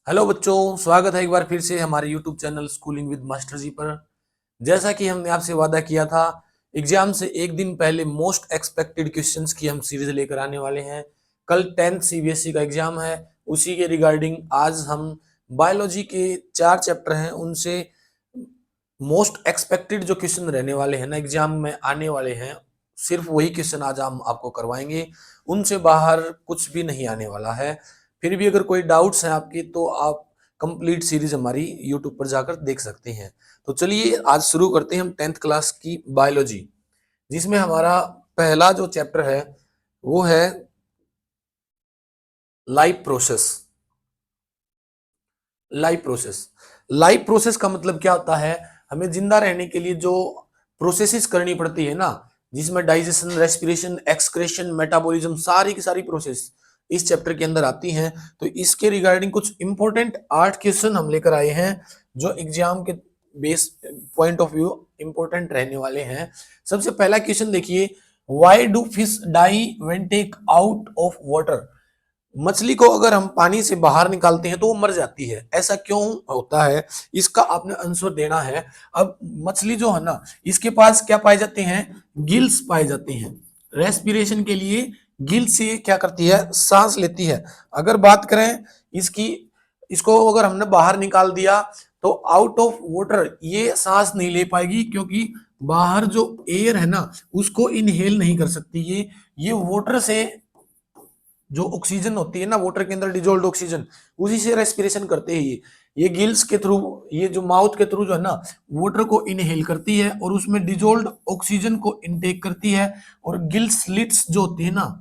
Hello बच्चों, स्वागत है एक बार फिर से हमारे YouTube channel schooling with master ji पर। जैसा कि हमने आपसे वादा किया था, एग्जाम से एक दिन पहले मोस्ट एक्सपेक्टेड क्वेश्चंस की हम सीरीज लेकर आने वाले हैं। कल 10th सीबीएसई का एग्जाम है, उसी के रिगार्डिंग आज हम बायोलॉजी के 4 चैप्टर हैं, उनसे मोस्ट एक्सपेक्टेड जो क्वेश्चन रहने वाले हैं ना एग्जाम में आने वाले हैं, सिर्फ वही क्वेश्चन आज हम आपको करवाएंगे। उनसे बाहर कुछ भी नहीं आने वाला है। फिर भी अगर कोई डाउट्स हैं आपकी तो आप कंप्लीट सीरीज हमारी यूट्यूब पर जाकर देख सकते हैं। तो चलिए आज शुरू करते हैं हम 10th क्लास की बायोलॉजी, जिसमें हमारा पहला जो चैप्टर है वो है लाइफ प्रोसेस। लाइफ प्रोसेस का मतलब क्या होता है? हमें जिंदा रहने के लिए जो प्रोसेसेस करनी पड़ती है ना, जिसमें डाइजेशन, रेस्पिरेशन, एक्सक्रेशन, मेटाबॉलिज्म, सारी की सारी प्रोसेस इस चैप्टर के अंदर आती हैं। तो इसके रिगार्डिंग कुछ इंपॉर्टेंट 8 क्वेश्चन हम लेकर आए हैं जो एग्जाम के base point of view important रहने वाले हैं। सबसे पहला क्वेश्चन देखिए, why do fish die when take out of water? मछली को अगर हम पानी से बाहर निकालते हैं तो वो मर जाती है, ऐसा क्यों होता है? इसका आपने आंसर देना है। अब मछली जो है ना, इसके पास क्या पाए जाते हैं? गिल्स पाए जाते हैं। रेस्पिरेशन के लिए गिल्स से क्या करती है? सांस लेती है। अगर बात करें इसकी, इसको अगर हमने बाहर निकाल दिया तो आउट ऑफ वाटर ये सांस नहीं ले पाएगी, क्योंकि बाहर जो एयर है ना उसको इनहेल नहीं कर सकती। ये वाटर से जो ऑक्सीजन होती है ना, वाटर के अंदर डिजोल्ड ऑक्सीजन, उसी से रेस्पिरेशन करते हैं। ये गिल्स के थ्रू, ये जो माउथ के थ्रू जो है ना, वाटर को इनहेल करती है और उसमें डिजोल्ड ऑक्सीजन को इनटेक करती है। और गिल स्लिट्स जो होती है ना,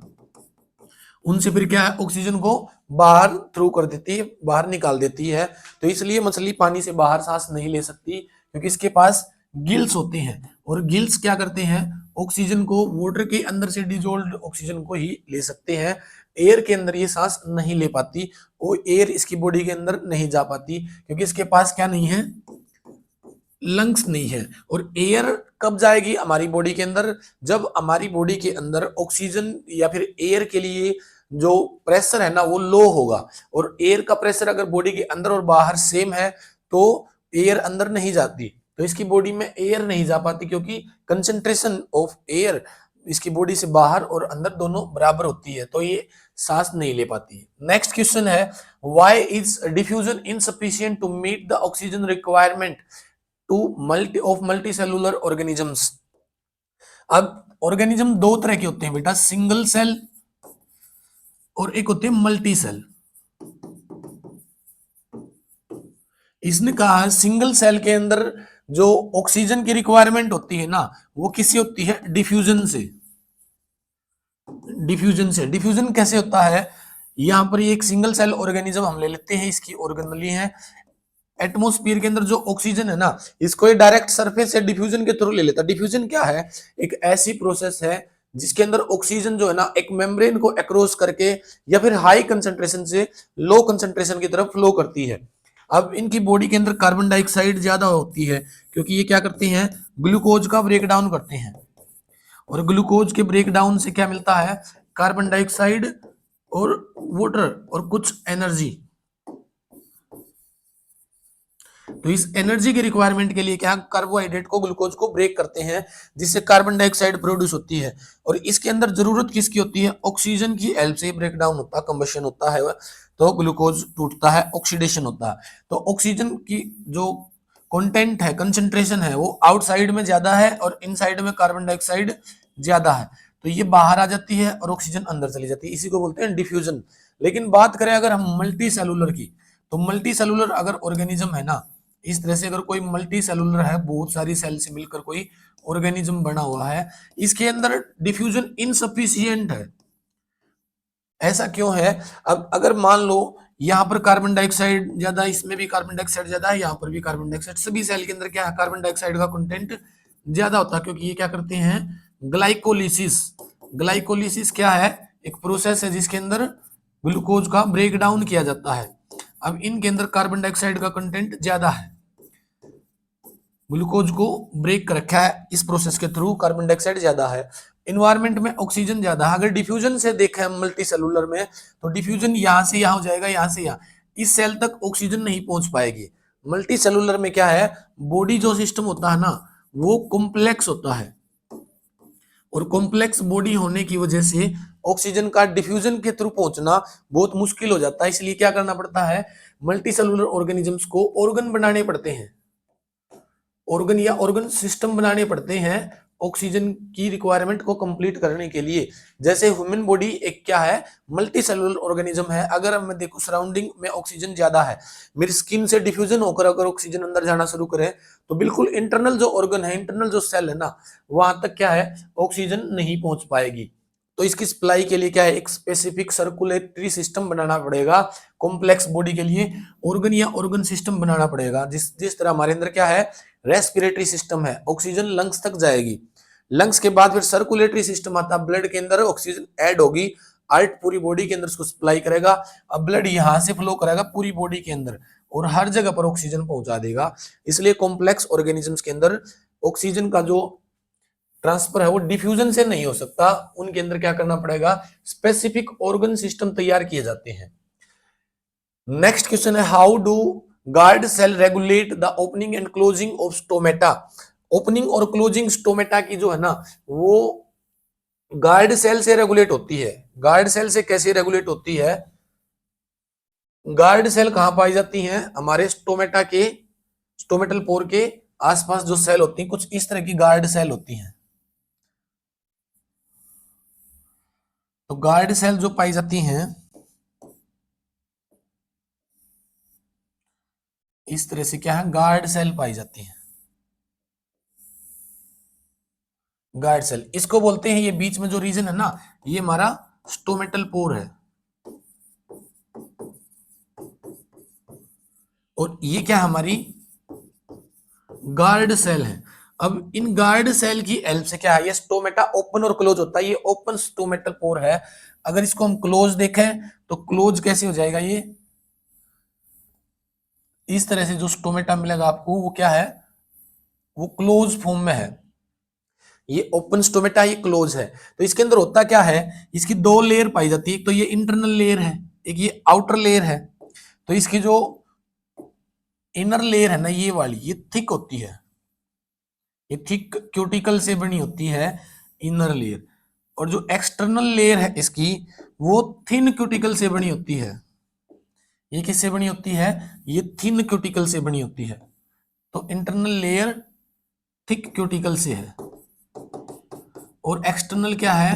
उनसे फिर क्या है, ऑक्सीजन को बाहर थ्रू कर देती है, बाहर निकाल देती है। तो इसलिए मछली पानी से बाहर सांस नहीं ले सकती, क्योंकि इसके पास गिल्स होते हैं। और गिल्स क्या करते हैं? ऑक्सीजन को, वाटर के अंदर से डिजोल्व ऑक्सीजन को ही ले सकते हैं। एयर के अंदर ये सांस नहीं ले पाती, वो एयर इसकी बॉडी के अंदर नहीं जा पाती, क्योंकि इसके पास क्या नहीं है? लंग्स नहीं है। और एयर कब जाएगी हमारी बॉडी के अंदर? जब हमारी बॉडी के अंदर ऑक्सीजन या फिर एयर के लिए जो प्रेशर है ना वो लो होगा। और एयर का प्रेशर अगर बॉडी के अंदर और बाहर सेम है तो एयर अंदर नहीं जाती, तो इसकी बॉडी में एयर नहीं जा पाती, क्योंकि कंसंट्रेशन ऑफ एयर इसकी बॉडी से बाहर और अंदर दोनों बराबर होती है, तो ये सांस नहीं ले पाती। नेक्स्ट क्वेश्चन है, why is diffusion insufficient to meet the oxygen requirement to multicellular organisms? अब ऑर्गेनिज्म दो तरह के होते हैं बेटा, सिंगल सेल और एक होते हैं मल्टी सेल। इसने कहा सिंगल सेल के अंदर जो ऑक्सीजन की रिक्वायरमेंट होती है ना, वो किससे होती है? डिफ्यूजन से। डिफ्यूजन कैसे होता है? यहां पर एक सिंगल सेल ऑर्गेनिज्म हम ले लेते हैं, इसकी ऑर्गेनली है। एटमॉस्फेयर के अंदर जो ऑक्सीजन है ना, इसको ये डायरेक्ट सरफेस से डिफ्यूजन के थ्रू ले लेता है। डिफ्यूजन क्या है? एक ऐसी प्रोसेस है जिसके अंदर ऑक्सीजन जो है ना एक मेम्ब्रेन को अक्रॉस करके या फिर हाई कंसंट्रेशन से लो कंसंट्रेशन की तरफ फ्लो करती है। अब इनकी बॉडी के अंदर कार्बन डाइऑक्साइड ज्यादा होती है, क्योंकि ये क्या करते हैं? ग्लूकोज का ब्रेक डाउन करते हैं। और ग्लूकोज के ब्रेक डाउन से क्या मिलता है? कार्बन डाइऑक्साइड और वाटर और कुछ एनर्जी। तो इस एनर्जी की रिक्वायरमेंट के लिए क्या, कार्बोहाइड्रेट को, ग्लूकोज को ब्रेक करते हैं, जिससे कार्बन डाइऑक्साइड प्रोड्यूस होती है। और इसके अंदर जरूरत किसकी होती है? ऑक्सीजन की हेल्प से ब्रेक डाउन होता है, कंबशन होता है, तो ग्लूकोज टूटता है, ऑक्सीडेशन होता है। तो ऑक्सीजन की जो कंटेंट है, कंसेंट्रेशन है, वो आउटसाइड में ज्यादा है और इनसाइड में कार्बन डाइऑक्साइड ज्यादा है, तो ये बाहर आ जाती है और ऑक्सीजन अंदर चली जाती है। इसी को बोलते हैं डिफ्यूजन। लेकिन बात करें अगर हम मल्टी सेलुलर की, तो मल्टी सेलुलर अगर ऑर्गेनिज्म है ना, इस तरह से अगर कोई मल्टी सेलुलर है, बहुत सारी सेल से मिलकर कोई ऑर्गेनिज्म बना हुआ है, इसके अंदर डिफ्यूजन इनसफिशिएंट है। ऐसा क्यों है? अब अगर मान लो यहाँ पर कार्बन डाइऑक्साइड ज्यादा, इसमें भी कार्बन डाइऑक्साइड ज्यादा है, यहाँ पर भी कार्बन डाइऑक्साइड, सभी सेल के अंदर क्या है? कार्बन डाइऑक्साइड का कंटेंट ज्यादा होता है, क्योंकि ये क्या करते हैं? ग्लाइकोलिसिस। ग्लाइकोलिसिस क्या है? एक प्रोसेस है जिसके अंदर ग्लूकोज का ब्रेक डाउन किया जाता है। अब इनके अंदर कार्बन डाइऑक्साइड का कंटेंट ज्यादा है, ग्लूकोज को ब्रेक कर रखा है इस प्रोसेस के थ्रू, कार्बन डाइऑक्साइड ज्यादा है। इन्वायरमेंट में ऑक्सीजन ज्यादा है। अगर डिफ्यूजन से देखें मल्टी सेलुलर में, तो डिफ्यूजन यहां से यहां हो जाएगा, यहां से यहां। इस सेल तक ऑक्सीजन नहीं पहुंच पाएगी। मल्टी सेलुलर में क्या है, बॉडी जो सिस्टम होता है ना वो कॉम्प्लेक्स होता है, और कॉम्प्लेक्स बॉडी होने की वजह से ऑक्सीजन का डिफ्यूजन के थ्रू पहुंचना बहुत मुश्किल हो जाता है। इसलिए क्या करना पड़ता है, मल्टी सेलुलर ऑर्गेनिजम्स को ऑर्गन बनाने पड़ते हैं, ऑर्गन या ऑर्गन सिस्टम बनाने पड़ते हैं ऑक्सीजन की रिक्वायरमेंट को कंप्लीट करने के लिए। जैसे ह्यूमन बॉडी एक क्या है, मल्टी सेलुलर ऑर्गेनिज्म है। अगर मैं देखूं सराउंडिंग में ऑक्सीजन ज्यादा है, मेरी स्किन से डिफ्यूजन होकर अगर ऑक्सीजन अंदर जाना शुरू करे, तो बिल्कुल इंटरनल जो ऑर्गन है, इंटरनल जो सेल है ना, वहां तक क्या है, ऑक्सीजन नहीं पहुंच पाएगी। तो इसकी सप्लाई के लिए क्या है, एक स्पेसिफिक सर्कुलेटरी सिस्टम बनाना पड़ेगा। कॉम्प्लेक्स बॉडी के लिए ऑर्गन या ऑर्गन सिस्टम बनाना पड़ेगा। जिस जिस तरह हमारे अंदर क्या है, रेस्पिरेटरी सिस्टम है, ऑक्सीजन लंग्स तक जाएगी, लंग्स के बाद फिर सर्कुलेटरी सिस्टम आता है, ब्लड के अंदर ऑक्सीजन ऐड होगी, हार्ट पूरी बॉडी के अंदर उसको सप्लाई करेगा। अब ब्लड यहां से फ्लो करेगा पूरी बॉडी के अंदर और हर जगह पर ऑक्सीजन पहुंचा देगा। इसलिए कॉम्प्लेक्स ऑर्गेनिजम्स के अंदर ऑक्सीजन का जो ट्रांसफर है वो डिफ्यूजन से नहीं हो सकता, उनके अंदर क्या करना पड़ेगा, स्पेसिफिक ऑर्गन सिस्टम तैयार किए जाते हैं। नेक्स्ट क्वेश्चन है, how do guard cell regulate the opening and closing of stomata. Opening और क्लोजिंग स्टोमेटा की जो है ना वो गार्ड सेल से रेगुलेट होती है। गार्ड सेल से कैसे रेगुलेट होती है, गार्ड सेल कहां पाई जाती हैं, हमारे स्टोमेटा के, स्टोमेटल पोर के आसपास जो सेल होती हैं, कुछ इस तरह की गार्ड सेल होती हैं। तो गार्ड सेल जो पाई जाती हैं इस तरह से, क्या है, गार्ड सेल पाई जाती हैं। गार्ड सेल इसको बोलते हैं, ये बीच में जो रीजन है ना, ये हमारा स्टोमेटल पोर है, और ये क्या हमारी गार्ड सेल है। अब इन गार्ड सेल की हेल्प से क्या है, ये स्टोमेटा ओपन और क्लोज होता है, ये ओपन स्टोमेटल पोर है। अगर इसको हम क्लोज देखें तो क्लोज कैसे हो जाएगा, ये इस तरह से जो स्टोमेटा मिलेगा आपको वो क्या है, वो क्लोज फॉर्म में है। ये ओपन स्टोमेटा, ये क्लोज है। तो इसके अंदर होता क्या है, इसकी दो लेयर पाई जाती है, एक तो ये इंटरनल लेयर है, एक ये आउटर लेयर है। तो इसकी जो इनर लेयर है ना, ये वाली, ये थिक होती है, ये थिक क्यूटिकल से बनी होती है इनर लेयर, और जो एक्सटर्नल लेयर है इसकी, वो थिन क्यूटिकल से बनी होती है। ये किससे बनी होती है, ये थिन क्यूटिकल से बनी होती है। तो इंटरनल लेयर थिक क्यूटिकल से है, और एक्सटर्नल क्या है,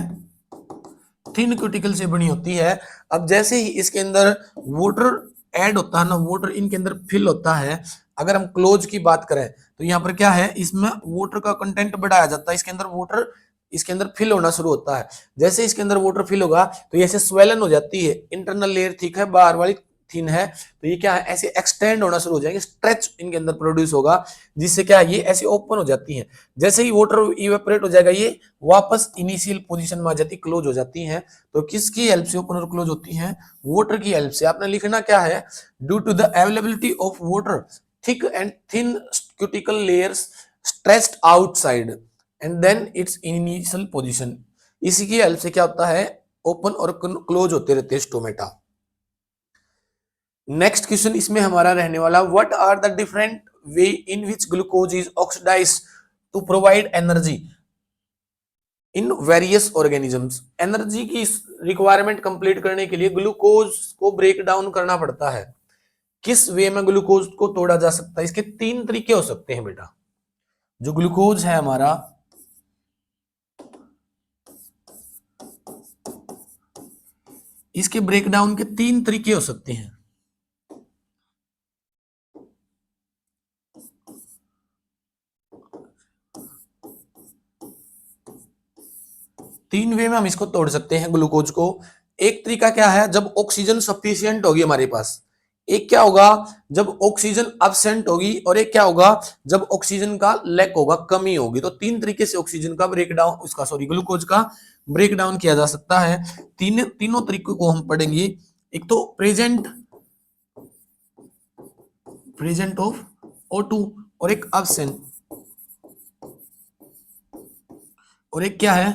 थिन क्यूटिकल से बनी होती है। अब जैसे ही इसके अंदर वाटर ऐड होता है ना, वाटर इनके अंदर फिल होता है। अगर हम क्लोज की बात करें तो यहाँ पर क्या है, इसमें वाटर का कंटेंट बढ़ाया जाता है, इसके अंदर वाटर इसके अंदर फिल होना शुरू होता है। जैसे इसके अंदर वाटर फिल होगा तो ये ऐसे स्वेलन हो जाती है, इंटरनल लेयर ठीक है, बाहर वाली थिन है, तो ये क्या है, ऐसे एक्सटेंड होना शुरू हो जाएंगे, स्ट्रेच इनके अंदर प्रोड्यूस होगा, जिससे क्या है, ये ऐसे ओपन हो जाती है। जैसे ही वाटर इवेपोरेट हो जाएगा, ये वापस इनिशियल पोजीशन में आ जाती, क्लोज हो जाती हैं। तो किसकी हेल्प से ओपन और क्लोज होती हैं, वाटर की हेल्प से। आपने लिखना क्या है, due to the availability of water thick and thin cuticle layers stretched outside and then its initial position. इसी की हेल्प से क्या होता है, ओपन और क्लोज होते रहते हैं स्टोमेटा। नेक्स्ट क्वेश्चन इसमें हमारा रहने वाला, what are the different way in which glucose is oxidised to provide energy in various organisms. Energy की रिक्वायरमेंट कंप्लीट करने के लिए ग्लूकोज को ब्रेक डाउन करना पड़ता है। किस वे में ग्लूकोज को तोड़ा जा सकता है, इसके तीन तरीके हो सकते हैं बेटा। जो ग्लूकोज है हमारा, इसके ब्रेकडाउन के तीन तरीके हो सकते हैं। तीन वे में हम इसको तोड़ सकते हैं ग्लूकोज को। एक तरीका क्या है, जब ऑक्सीजन सफिशिएंट होगी हमारे पास। एक क्या होगा, जब ऑक्सीजन अब्सेंट होगी, और एक क्या होगा, जब ऑक्सीजन का लैक होगा, कमी होगी। तो तीन तरीके से ऑक्सीजन का ब्रेकडाउन, उसका सॉरी ग्लूकोज का ब्रेकडाउन किया जा सकता है। तीनों तरीकों को हम पढ़ेंगे। एक तो प्रेजेंट ऑफ O2, और एक अब्सेंट, और एक क्या है,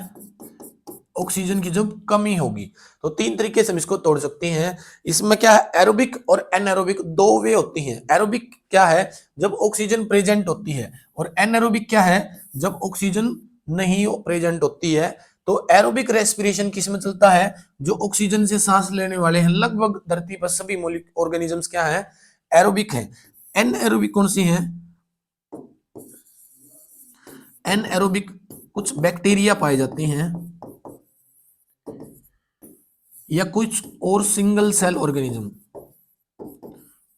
ऑक्सीजन की जब कमी होगी। तो तीन तरीके से हम इसको तोड़ सकते हैं। इसमें क्या है, एरोबिक और एनएरोबिक दो वे होती हैं। एरोबिक क्या है, जब ऑक्सीजन प्रेजेंट होती है, और एनएरोबिक क्या है, जब ऑक्सीजन नहीं प्रेजेंट होती है। तो एरोबिक रेस्पिरेशन किस में चलता है, जो ऑक्सीजन से सांस लेने वाले हैं, लगभग धरती पर सभी ऑर्गेनिजम्स क्या है, एरोबिक है। एनएरोबिक कौन सी है, एनएरोबिक कुछ बैक्टीरिया पाए जाते हैं या कुछ और सिंगल सेल ऑर्गेनिज्म,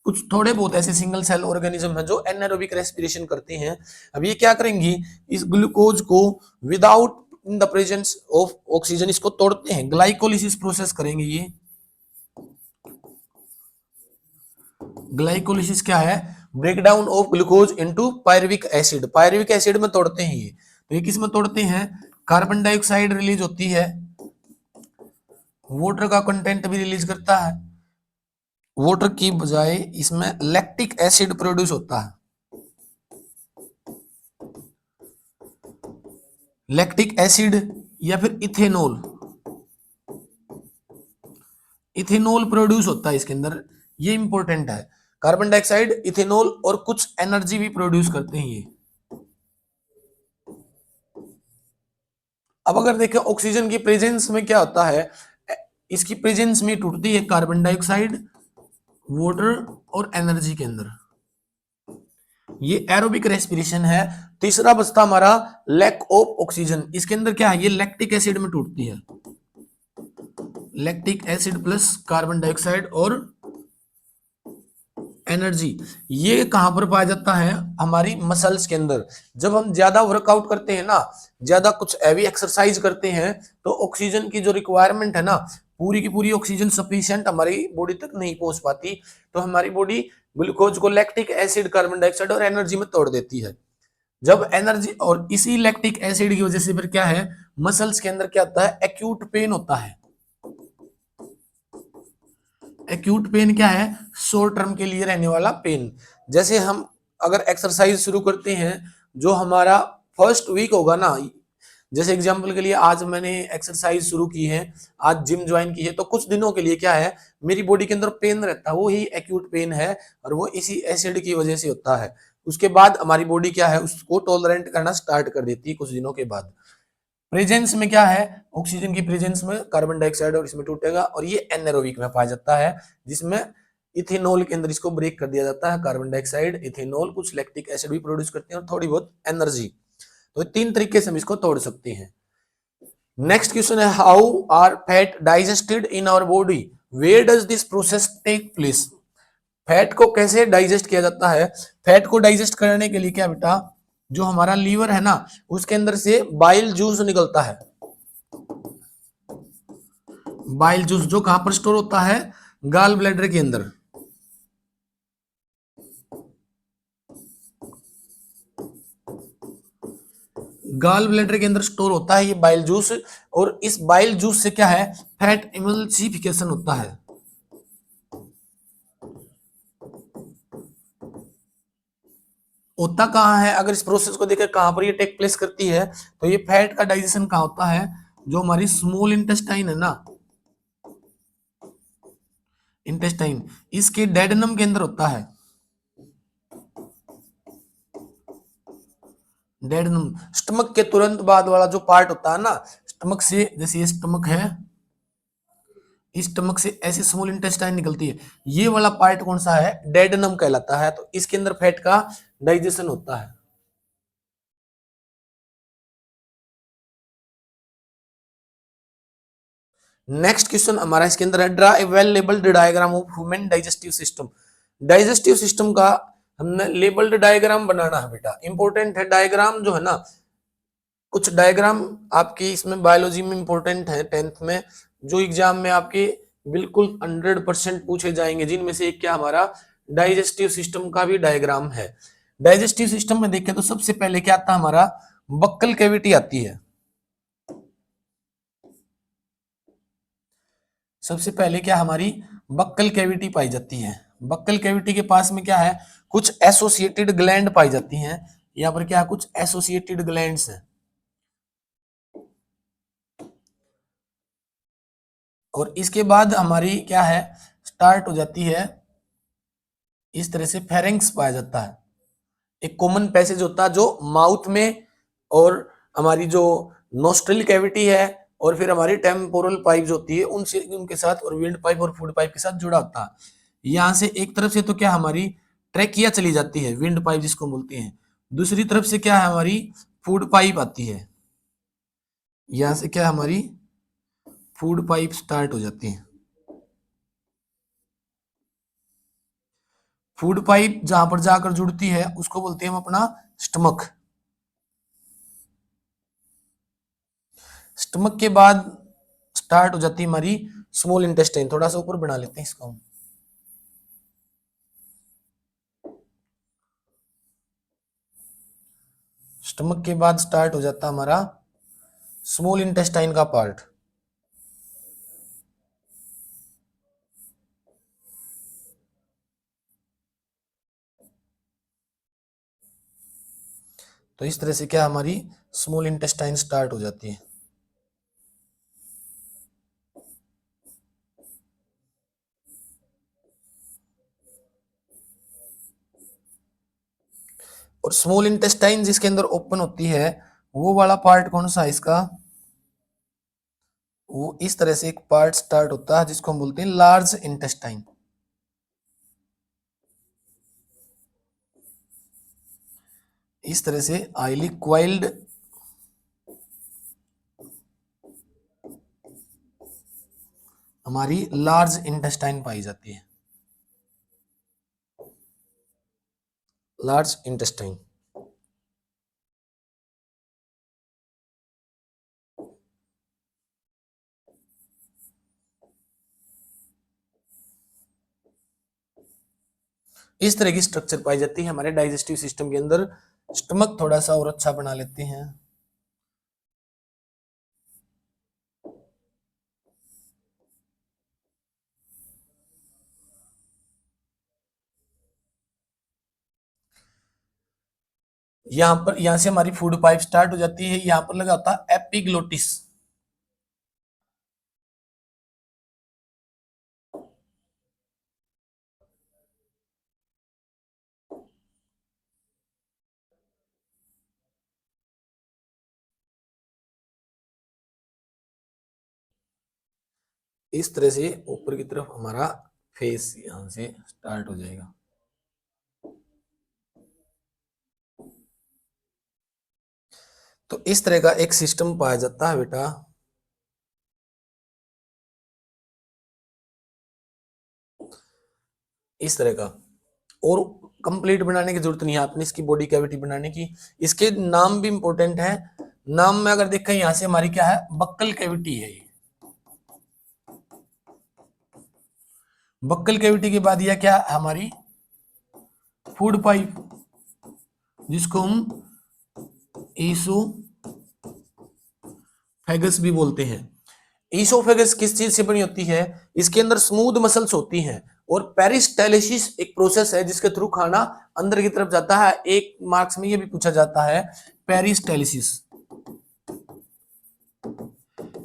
कुछ थोड़े बहुत ऐसे सिंगल सेल ऑर्गेनिज्म हैं जो एनारोबिक रेस्पिरेशन करते हैं। अब ये क्या करेंगी, इस ग्लूकोज को without in the presence of oxygen इसको तोड़ते हैं, ग्लाइकोलिसिस प्रोसेस करेंगे। ये ग्लाइकोलिसिस क्या है, breakdown of glucose into pyruvic acid, pyruvic acid में तोड़ते हैं ये। तो ये किस में तोड़ते हैं, कार्बन डाइऑक्साइड रिलीज होती है, वाटर का कंटेंट भी रिलीज करता है, वाटर की बजाय इसमें लैक्टिक एसिड प्रोड्यूस होता है। लैक्टिक एसिड या फिर इथेनॉल, इथेनॉल प्रोड्यूस होता है इसके अंदर, ये इंपॉर्टेंट है। कार्बन डाइऑक्साइड, इथेनॉल और कुछ एनर्जी भी प्रोड्यूस करते हैं ये। अब अगर देखें ऑक्सीजन की प्रेजेंस में क्या होता है, इसकी प्रेजेंस में टूटती है कार्बन डाइऑक्साइड, वाटर और एनर्जी के अंदर, ये एरोबिक रेस्पिरेशन है। तीसरा बचता हमारा लैक ऑफ ऑक्सीजन, इसके अंदर क्या है, ये लैक्टिक एसिड में टूटती है, lactic acid plus carbon dioxide और एनर्जी। ये कहां पर पाया जाता है, हमारी मसल्स के अंदर। जब हम ज्यादा वर्कआउट करते हैं ना, ज्यादा कुछ हैवी एक्सरसाइज करते हैं, तो ऑक्सीजन की जो रिक्वायरमेंट है ना, पूरी की पूरी ऑक्सीजन सफिशिएंट हमारी बॉडी तक नहीं पहुंच पाती, तो हमारी बॉडी ग्लूकोज को लैक्टिक एसिड, कार्बन डाइऑक्साइड और एनर्जी में तोड़ देती है। जब एनर्जी और इसी लैक्टिक एसिड की वजह से फिर क्या है, मसल्स के अंदर क्या होता है, एक्यूट पेन होता है। एक्यूट पेन क्या है, शॉर्ट टर्म के लिए रहने वाला पेन। जैसे हम अगर एक्सरसाइज शुरू करते हैं, जो हमारा फर्स्ट वीक होगा ना, जैसे एग्जांपल के लिए आज मैंने एक्सरसाइज शुरू की है, आज जिम ज्वाइन की है, तो कुछ दिनों के लिए क्या है, मेरी बॉडी के अंदर पेन रहता है, वो ही एक्यूट पेन है, और वो इसी एसिड की वजह से होता है। उसके बाद हमारी बॉडी क्या है, उसको टॉलरेंट करना स्टार्ट कर देती है कुछ दिनों के बाद। प्रेजेंस में क्या है, ऑक्सीजन की प्रेजेंस में कार्बन डाइऑक्साइड और इसमें टूटेगा, और ये एनारोबिक में पाया जाता है, जिसमें इथेनॉल के अंदर इसको ब्रेक कर दिया जाता है। कार्बन डाइऑक्साइड, इथेनॉल, कुछ लैक्टिक एसिड भी प्रोड्यूस करते हैं और थोड़ी बहुत एनर्जी। तो तीन तरीके से हम इसको तोड़ सकते हैं। नेक्स्ट क्वेश्चन है, how are fat digested in our body, where does this process take place. Fat को कैसे डाइजेस्ट किया जाता है, फैट को डाइजेस्ट करने के लिए क्या बेटा, जो हमारा लीवर है ना, उसके अंदर से बाइल जूस निकलता है। बाइल जूस जो कहां पर स्टोर होता है, गाल ब्लैडर के अंदर। गाल ब्लैडर के अंदर स्टोर होता है ये बाइल जूस, और इस बाइल जूस से क्या है, फैट इमल्सिफिकेशन होता है। होता कहाँ है, अगर इस प्रोसेस को देखकर कहां पर ये टेक प्लेस करती है, तो ये फैट का डाइजेशन कहां होता है, जो हमारी स्मॉल इंटेस्टाइन है ना, इंटेस्टाइन, इसके डेडनम के अंदर होता है। डेडनम स्टमक के तुरंत बाद वाला जो पार्ट होता है ना, स्टमक से, जैसे ये स्टमक है, इस स्टमक से ऐसी स्मॉल इंटेस्टाइन निकलती है, ये वाला पार्ट कौन सा है, डेडनम कहलाता है। तो इसके अंदर फैट का डाइजेशन होता है। नेक्स्ट क्वेश्चन हमारा इसके अंदर है, draw a well labelled diagram of human digestive system. Digestive system का हमने लेबल्ड डायग्राम बनाना है बेटा, इंपॉर्टेंट है डायग्राम जो है ना। कुछ डायग्राम आपकी इसमें बायोलॉजी में इंपॉर्टेंट है, 10th में, जो एग्जाम में आपके बिल्कुल 100% पूछे जाएंगे, जिनमें से एक क्या, हमारा डाइजेस्टिव सिस्टम का भी डायग्राम है। डाइजेस्टिव सिस्टम में देखें तो सबसे पहले क्या आता है, हमारा बक्कल कैविटी आती है। सबसे पहले क्या, हमारी बक्कल कैविटी पाई जाती है। बक्कल कैविटी के पास में क्या है, कुछ एसोसिएटेड ग्लैंड पाई जाती हैं। यहाँ पर क्या, कुछ एसोसिएटेड ग्लैंड्स हैं। और इसके बाद हमारी क्या है, स्टार्ट हो जाती है इस तरह से फेरेंक्स पाया जाता है। एक कॉमन पैसेज होता है जो माउथ में और हमारी जो नोस्ट्रल कैविटी है और फिर हमारी टेम्पोरल पाइप होती है उनसे, उनके साथ, और विंड पाइप और फूड पाइप के साथ जुड़ा होता है। यहाँ से एक तरफ से तो क्या हमारी ट्रैकिया चली जाती है, विंड पाइप जिसको बोलते हैं। दूसरी तरफ से क्या है, हमारी फूड पाइप आती है। यहाँ से क्या हमारी फूड पाइप स्टार्ट हो जाती है। फूड पाइप जहां पर जाकर जुड़ती है उसको बोलते हैं हम अपना स्टमक। स्टमक के बाद स्टार्ट हो जाती है हमारी स्मॉल इंटेस्टाइन। थोड़ा सा ऊपर बना लेते हैं इसको हम। स्टमक के बाद स्टार्ट हो जाता हमारा स्मॉल इंटेस्टाइन का पार्ट। तो इस तरह से क्या हमारी स्मॉल इंटेस्टाइन स्टार्ट हो जाती है। और स्मॉल इंटेस्टाइन जिसके अंदर ओपन होती है वो वाला पार्ट कौन सा है इसका, वो इस तरह से एक पार्ट स्टार्ट होता है जिसको हम बोलते हैं लार्ज इंटेस्टाइन। इस तरह से हाईली क्वाइल्ड हमारी लार्ज इंटेस्टाइन पाई जाती है। Large intestine. इस तरह की स्ट्रक्चर पाई जाती है हमारे डाइजेस्टिव सिस्टम के अंदर। स्टमक थोड़ा सा और अच्छा बना लेते हैं। यहाँ पर, यहाँ से हमारी फूड पाइप स्टार्ट हो जाती है। यहाँ पर लगा होता है एपिग्लोटिस। इस तरह से ऊपर की तरफ हमारा फेस यहाँ से स्टार्ट हो जाएगा। तो इस तरह का एक सिस्टम पाया जाता है बेटा। इस तरह का। और कंप्लीट बनाने की जरूरत नहीं है आपने इसकी बॉडी कैविटी बनाने की। इसके नाम भी इंपॉर्टेंट है। नाम में अगर देखें, यहाँ से हमारी क्या है, बक्कल कैविटी है ये। बक्कल कैविटी के बाद यह क्या हमारी फूड पाइप, जिसको हम ईसोफेगस भी बोलते हैं। ईसोफेगस किस चीज से बनी होती है, इसके अंदर स्मूथ मसल्स होती हैं और पेरिस्टाइलिसिस एक प्रोसेस है जिसके थ्रू खाना अंदर की तरफ जाता है। एक मार्क्स में ये भी पूछा जाता है पेरिस्टाइलिसिस।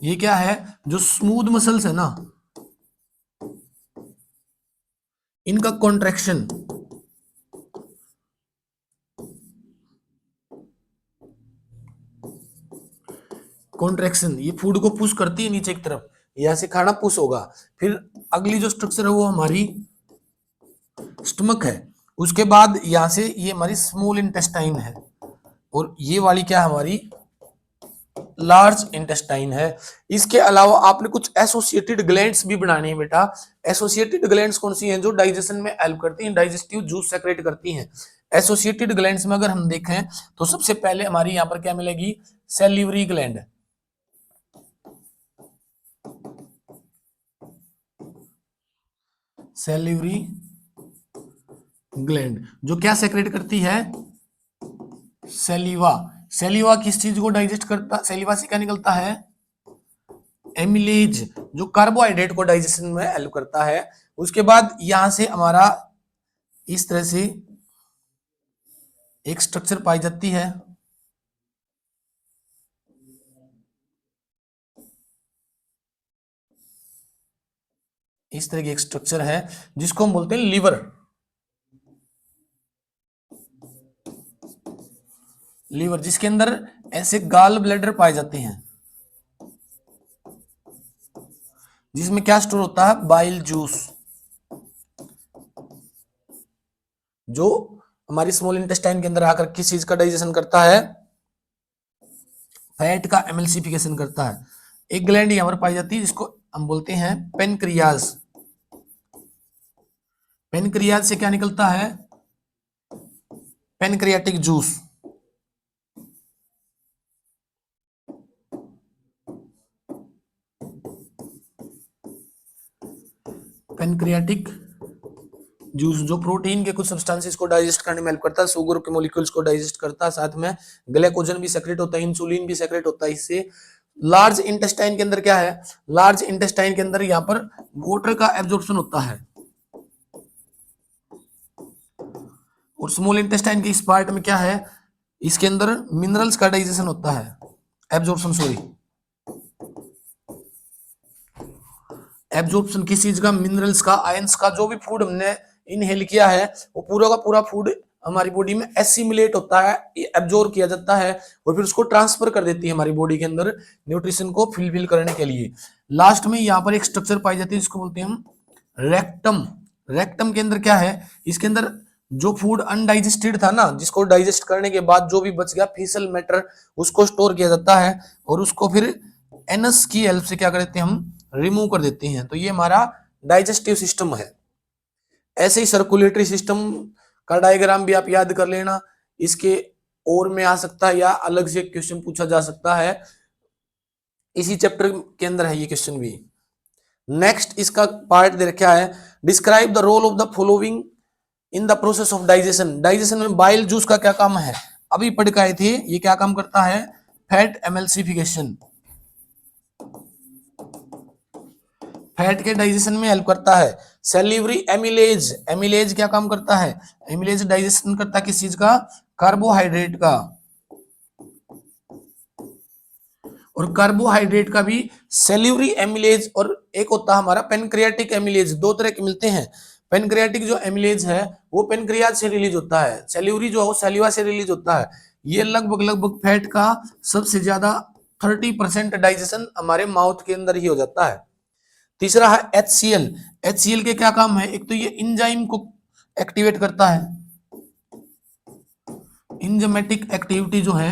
ये क्या है, जो स्मूथ मसल्स है ना, इनका कॉन्ट्रैक्शन, कॉन्ट्रैक्शन ये फूड को पुश करती है नीचे की तरफ। यहां से खाना पुश होगा। फिर अगली जो स्ट्रक्चर है वो हमारी स्टमक है। उसके बाद यहां से ये हमारी स्मॉल इंटेस्टाइन है और ये वाली क्या हमारी लार्ज इंटेस्टाइन है। इसके अलावा आपने कुछ एसोसिएटेड ग्लैंड्स भी बनानी है बेटा। एसोसिएटेड ग्लैंड्स कौन सी हैं, जो डाइजेशन में हेल्प करती हैं, डाइजेस्टिव जूस सेक्रेट करती हैं। एसोसिएटेड ग्लैंड्स में अगर हम देखें तो सबसे पहले हमारी यहाँ पर क्या मिलेगी, सेलिवरी ग्लैंड। सेलिवरी ग्लैंड जो क्या सेक्रेट करती है, सेलिवा। सेलिवा किस चीज को डाइजेस्ट करता, सेलिवा से क्या निकलता है, एमिलेज, जो कार्बोहाइड्रेट को डाइजेशन में हेल्प करता है। उसके बाद यहां से हमारा इस तरह से एक स्ट्रक्चर पाई जाती है। इस तरह की एक स्ट्रक्चर है जिसको हम बोलते हैं लीवर। लीवर जिसके अंदर ऐसे गाल ब्लैडर पाए जाते हैं, जिसमें क्या स्टोर होता है, बाइल जूस, जो हमारी स्मॉल इंटेस्टाइन के अंदर आकर किस चीज का डाइजेशन करता है, फैट का एमल्सिफिकेशन करता है। एक ग्लैंड यहां पर पाई जाती है जिसको हम बोलते हैं पेनक्रियाज। पेनक्रियाज से क्या निकलता है, पेनक्रियाटिक जूस। पेनक्रियाटिक जूस जो प्रोटीन के कुछ सब्सटेंसेस को डाइजेस्ट करने में हेल्प करता है, शुगर के मॉलिक्यूल्स को डाइजेस्ट करता है, साथ में ग्लाइकोजन भी सेक्रेट होता है, इंसुलिन भी सेक्रेट होता है इससे। लार्ज इंटेस्टाइन के अंदर क्या है, लार्ज इंटेस्टाइन के अंदर यहां पर वाटर का एब्जॉर्प्शन होता है, और स्मॉल इंटेस्टाइन के इस पार्ट में क्या है, इसके अंदर मिनरल्स का डाइजेशन होता है, एब्जॉर्प्शन सॉरी, एब्जॉर्प्शन किस चीज का, मिनरल्स का, आयंस का। जो भी फूड हमने इनहेल किया है वो पूरा का पूरा फूड हमारी बॉडी में एसिमिलेट होता है, एब्जॉर्ब किया जाता है, और फिर उसको ट्रांसफर कर देती है हमारी बॉडी के अंदर न्यूट्रिशन को फिल करने के लिए। लास्ट में यहाँ पर एक स्ट्रक्चर पाई जाती है जिसको बोलते हैं हम रेक्टम। रेक्टम के अंदर क्या है, इसके अंदर जो फूड अनडाइजेस्टेड था ना, जिसको डाइजेस्ट करने के बाद जो भी बच गया फीसल मैटर, उसको स्टोर किया जाता है, और उसको फिर एनस की हेल्प से क्या करते हैं, हम रिमूव कर देते हैं। तो ये हमारा डाइजेस्टिव सिस्टम है। ऐसे ही सर्कुलेटरी सिस्टम का डायग्राम भी आप याद कर लेना, इसके और में आ सकता है या अलग से क्वेश्चन पूछा जा सकता है, इसी चैप्टर के अंदर है ये क्वेश्चन भी। नेक्स्ट इसका पार्ट दे रखा है, describe the role of the following in the process of digestion. Digestion में बाइल जूस का क्या काम है, अभी पढ़ के आए थे, ये क्या काम करता है, फैट एमल्सिफिकेशन, फैट के डाइजेशन में हेल्प करता है। सेल्यूलरी एमिलेज, एमिलेज क्या काम करता है, एमिलेज डाइजेशन करता है किस चीज का, कार्बोहाइड्रेट का, और कार्बोहाइड्रेट का भी सेल्यूलरी एमिलेज, और एक होता है हमारा पेनक्रियाटिक एमिलेज। दो तरह के मिलते हैं। पेनक्रियाटिक जो एमिलेज है वो पेनक्रियाज से रिलीज होता है, सेल्यूलरी जो है वो सेल्यूवा से रिलीज होता है। ये लगभग फैट का सबसे ज्यादा 30% डाइजेशन हमारे माउथ के अंदर ही हो जाता है। तीसरा है HCl। HCl के क्या काम है, एक तो ये इंजाइम को एक्टिवेट करता है, इंजाइमेटिक एक्टिविटी जो है,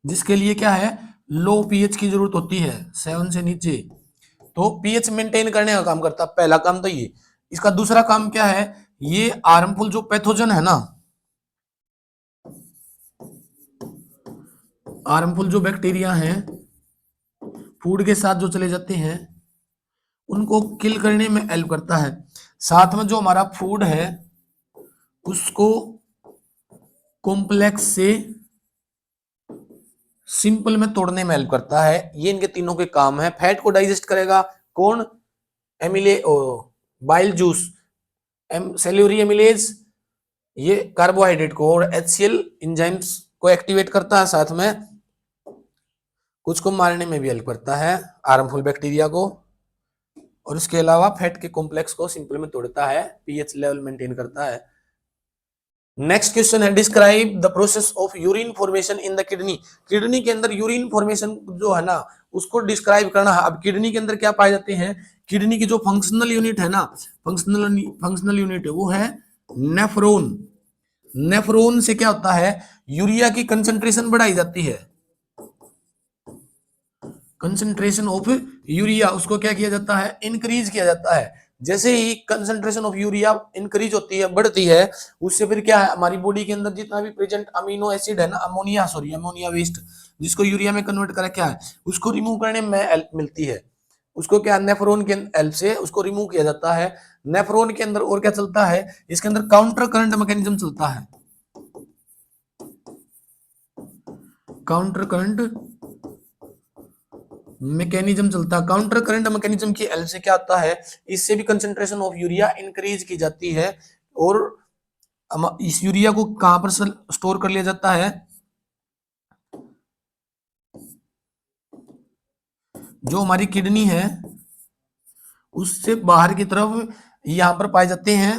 जिसके लिए क्या है, लो पीएच की जरूरत होती है, 7 से नीचे, तो पीएच मेंटेन करने का काम करता है, पहला काम तो ये। इसका दूसरा काम क्या है, ये हार्मफुल जो पैथोजन है ना, हार्मफुल जो बैक्टीरिया हैं फूड के साथ जो चले जाते हैं उनको किल करने में हेल्प करता है। साथ में जो हमारा फूड है उसको कॉम्प्लेक्स से सिंपल में तोड़ने में हेल्प करता है। ये इनके तीनों के काम है। फैट को डाइजेस्ट करेगा कौन, एमिले बाइल जूस, सेल्यूलरी एमिलेज ये कार्बोहाइड्रेट को, और HCl एंजाइम्स को एक्टिवेट करता है, साथ में कुछ को मारने में भी हेल्प करता है, हार्मफुल बैक्टीरिया को, और उसके अलावा फैट के कॉम्प्लेक्स को सिंपल में तोड़ता है, पीएच लेवल मेंटेन करता है। नेक्स्ट क्वेश्चन है, describe the process of urine formation in the kidney. Kidney के अंदर यूरिन फॉर्मेशन जो है ना उसको डिस्क्राइब करना है। अब किडनी के अंदर क्या पाए जाते हैं, किडनी की जो फंक्शनल यूनिट है ना, फंक्शनल यूनिट है वो है नेफ्रॉन। नेफ्रॉन से क्या होता है, यूरिया की कंसंट्रेशन बढ़ाई जाती है, कंसंट्रेशन ऑफ यूरिया उसको क्या किया जाता है, इंक्रीज किया जाता है। जैसे ही कंसंट्रेशन ऑफ यूरिया इंक्रीज होती है, बढ़ती है, उससे फिर क्या है, हमारी बॉडी के अंदर जितना भी प्रेजेंट अमीनो एसिड है ना, अमोनिया वेस्ट जिसको यूरिया में कन्वर्ट करा क्या है, उसको रिमूव करने में हेल्प मिलती है। उसको क्या, नेफ्रॉन के हेल्प से उसको रिमूव किया जाता है। नेफ्रॉन के अंदर और क्या चलता है, इसके अंदर काउंटर करंट मैकेनिज्म चलता है, काउंटर करंट मैकेनिज्म चलता है। काउंटर करंट मैकेनिज्म की हेल्प से क्या होता है, इससे भी कंसंट्रेशन ऑफ यूरिया इंक्रीज की जाती है, और इस यूरिया को कहां पर स्टोर कर लिया जाता है, जो हमारी किडनी है उससे बाहर की तरफ यहां पर पाए जाते हैं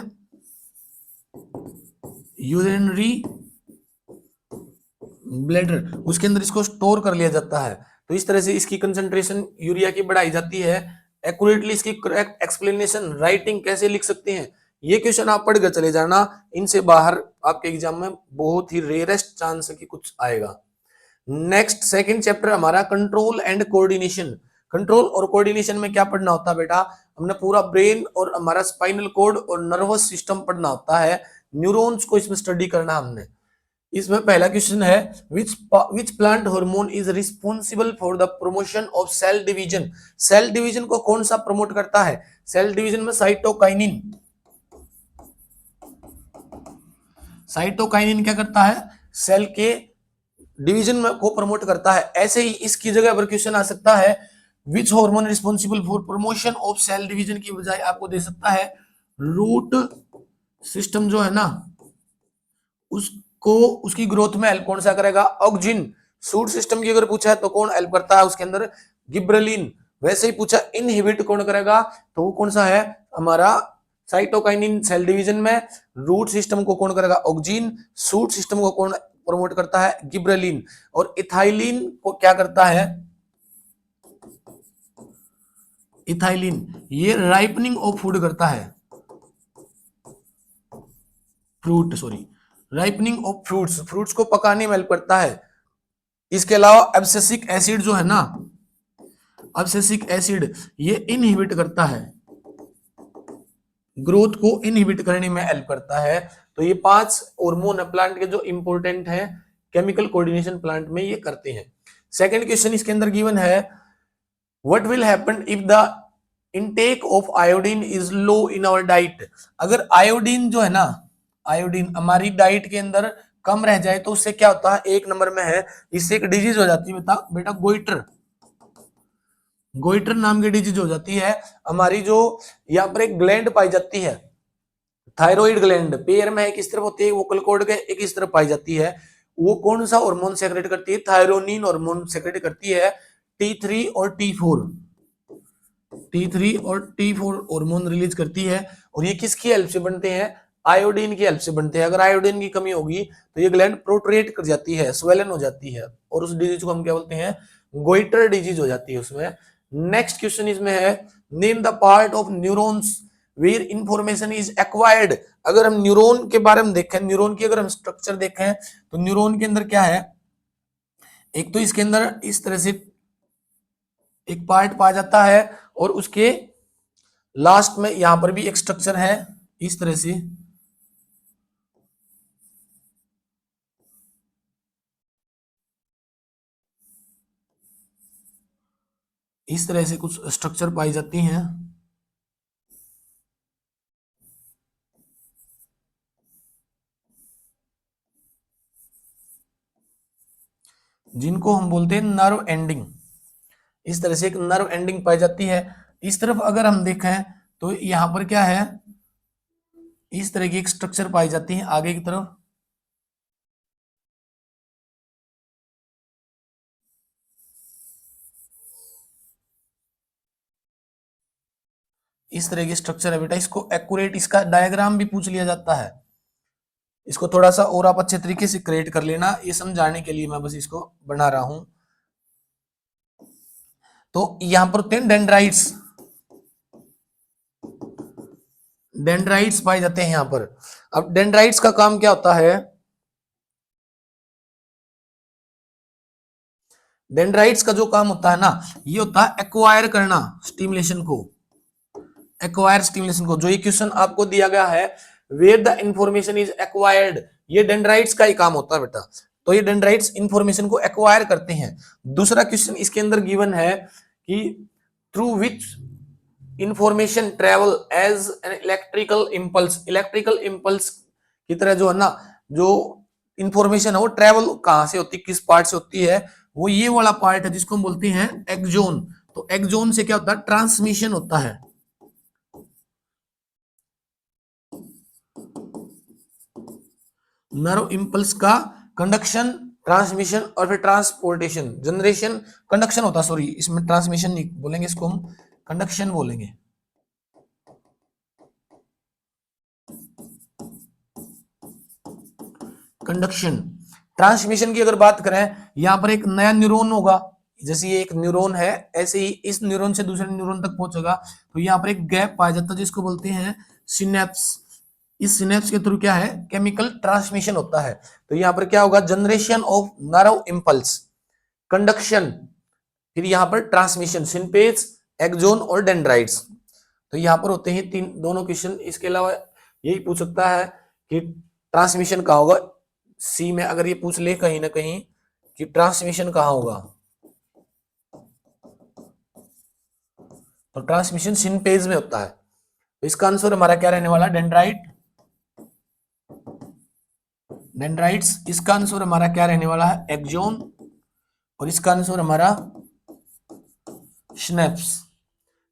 यूरिनरी ब्लैडर, उसके अंदर इसको स्टोर कर लिया जाता है। तो इस तरह से इसकी कंसंट्रेशन यूरिया की बढ़ाई जाती है। एक्यूरेटली इसकी करेक्ट एक्सप्लेनेशन राइटिंग कैसे लिख सकते हैं, ये क्वेश्चन आप पढ़ कर चले जाना, इनसे बाहर आपके एग्जाम में बहुत ही रेयरेस्ट चांस है कि कुछ आएगा। नेक्स्ट सेकंड चैप्टर हमारा कंट्रोल एंड कोऑर्डिनेशन। कंट्रोल और कोऑर्डिनेशन में क्या पढ़ना होता है बेटा, हमने पूरा ब्रेन और हमारा स्पाइनल कोड और नर्वस सिस्टम पढ़ना होता है, न्यूरॉन्स को इसमें स्टडी करना हमने। इसमें पहला क्वेश्चन है which plant hormone is responsible for the promotion of cell division. Cell division को कौन सा प्रमोट करता है, सेल डिवीजन में साइटोकाइनिन। साइटोकाइनिन क्या करता है, सेल के डिवीजन में को प्रमोट करता है। ऐसे ही इसकी जगह पर क्वेश्चन आ सकता है which hormone responsible for promotion of cell division की बजाय आपको दे सकता है रूट सिस्टम जो है ना उसको उसकी ग्रोथ में हेल्प कौन सा करेगा, ऑक्जिन। सूट सिस्टम की अगर पूछा है तो कौन हेल्प करता है उसके अंदर, गिब्रेलिन। वैसे ही पूछा इनहिबिट कौन करेगा तो वो कौन सा है हमारा साइटोकाइनिन सेल डिवीजन में। रूट सिस्टम को कौन करेगा, ऑक्जिन। सूट सिस्टम को कौन प्रमोट करता है, गिब्रेलिन। और इथाइलिन को क्या करता है, इथाइलिन ये राइपनिंग ऑफ फूड करता है, fruit sorry ripening of fruits, fruits को पकाने में हेल्प करता है। इसके अलावा एब्सिसिक एसिड जो है ना, एब्सिसिक एसिड ये इनहिबिट करता है, ग्रोथ को इनहिबिट करने में हेल्प करता है। तो ये 5 हार्मोन है प्लांट के जो इंपॉर्टेंट है, केमिकल कोऑर्डिनेशन प्लांट में ये करते हैं। सेकंड क्वेश्चन इसके अंदर गिवन है what will happen if the intake of iodine is low in our diet. अगर आयोडीन जो है ना, आयोडीन हमारी डाइट के अंदर कम रह जाए तो उससे क्या होता है, एक नंबर में है इससे एक डिजीज हो जाती है बेटा गोइटर। गोइटर नाम की डिजीज हो जाती है। हमारी जो यहाँ पर एक ग्लैंड पाई जाती है थायराइड ग्लैंड, पैर में एक इस तरफ होती है, वोकल कॉर्ड के एक इस तरफ पाई जाती है। वो कौन सा हार्मोन सेक्रेट करती है, थायरोनिन हार्मोन सेक्रेट करती है। T3 और T4, T3 और T4 हार्मोन रिलीज करती है। और ये किसकी हेल्प से बनते हैं, आयोडीन की हेल्प से बनते हैं। अगर आयोडीन की कमी होगी तो ये ग्लैंड प्रोट्रेट कर जाती है, स्वेलन हो जाती है, और उस डिजीज को हम क्या बोलते हैं, गोइटर डिजीज हो जाती है उसमें। नेक्स्ट क्वेश्चन इसमें है name the part of neurons where information is acquired. अगर हम न्यूरॉन के बारे में देखें, न्यूरॉन की अगर हम स्ट्रक्चर देखें तो न्यूरॉन के अंदर क्या है, एक तो इसके अंदर इस तरह से एक पार्ट पाया जाता है और उसके लास्ट में यहां पर भी एक स्ट्रक्चर है इस तरह से, इस तरह से कुछ स्ट्रक्चर पाई जाती हैं जिनको हम बोलते हैं नर्व एंडिंग। इस तरह से एक नर्व एंडिंग पाई जाती है। इस तरफ अगर हम देखें तो यहां पर क्या है, इस तरह की एक स्ट्रक्चर पाई जाती है आगे की तरफ, इस तरह की स्ट्रक्चर है बेटा। इसको एक्यूरेट इसका डायग्राम भी पूछ लिया जाता है। इसको थोड़ा सा और आप अच्छे तरीके से क्रिएट कर लेना, ये समझाने के लिए मैं बस इसको बना रहा हूं। तो यहां पर होते हैं डेंड्राइट्स, डेंड्राइट्स पाए जाते हैं यहां पर। अब डेंड्राइट्स का काम क्या होता है, डेंड्राइट्स का जो काम होता है ना, ये होता है एक्वायर करना स्टिमुलेशन को, एक्वायर स्टिमुलेशन को। जो ये क्वेश्चन आपको दिया गया है where the information is acquired, ये डेंड्राइट्स का ही काम होता है बेटा। तो ये डेंड्राइट्स इंफॉर्मेशन को एक्वायर करते हैं। दूसरा क्वेश्चन इसके अंदर गिवन है कि through which information travel as an electrical impulse, electrical impulse की तरह जो है ना, जो इंफॉर्मेशन है वो ट्रेवल कहां से होती है, किस पार्ट से होती है, वो ये वाला पार्ट है जिसको हम बोलते हैं एक्सोन। तो एक्सोन से क्या होता है, ट्रांसमिशन होता है। नर्व इंपल्स का कंडक्शन, ट्रांसमिशन और फिर ट्रांसपोर्टेशन, जनरेशन कंडक्शन होता है, सॉरी इसमें ट्रांसमिशन नहीं बोलेंगे, इसको हम कंडक्शन बोलेंगे। कंडक्शन। ट्रांसमिशन की अगर बात करें, यहां पर एक नया न्यूरॉन होगा, जैसे ये एक न्यूरॉन है, ऐसे ही इस न्यूरॉन से दूसरे न्यूरॉन तक पहुंचेगा, तो यहाँ पर एक गैप पाया जाता है जिसको बोलते हैं सिनेप्स। इस सिनेप्स के थ्रू क्या है, केमिकल ट्रांसमिशन होता है। तो यहाँ पर क्या होगा, generation of nerve impulse, conduction, फिर यहाँ पर ट्रांसमिशन, सिंपेज, एक्सोन और डेंड्राइट्स। तो यहाँ पर होते हैं तीन दोनों क्वेश्चन। इसके अलावा यही पूछ सकता है कि ट्रांसमिशन कहाँ होगा, सी में अगर ये पूछ ले कहीं ना कहीं कि ट्रांसमिशन कहाँ होगा, तो ट्रांसमिशन सिंपेज में होता है। तो इसका आंसर हमारा क्या रहने वाला, डेंड्राइट, डेंड्राइट्स। इसका आंसर हमारा क्या रहने वाला है, एक्सोन, और इसका आंसर हमारा स्नेप्स।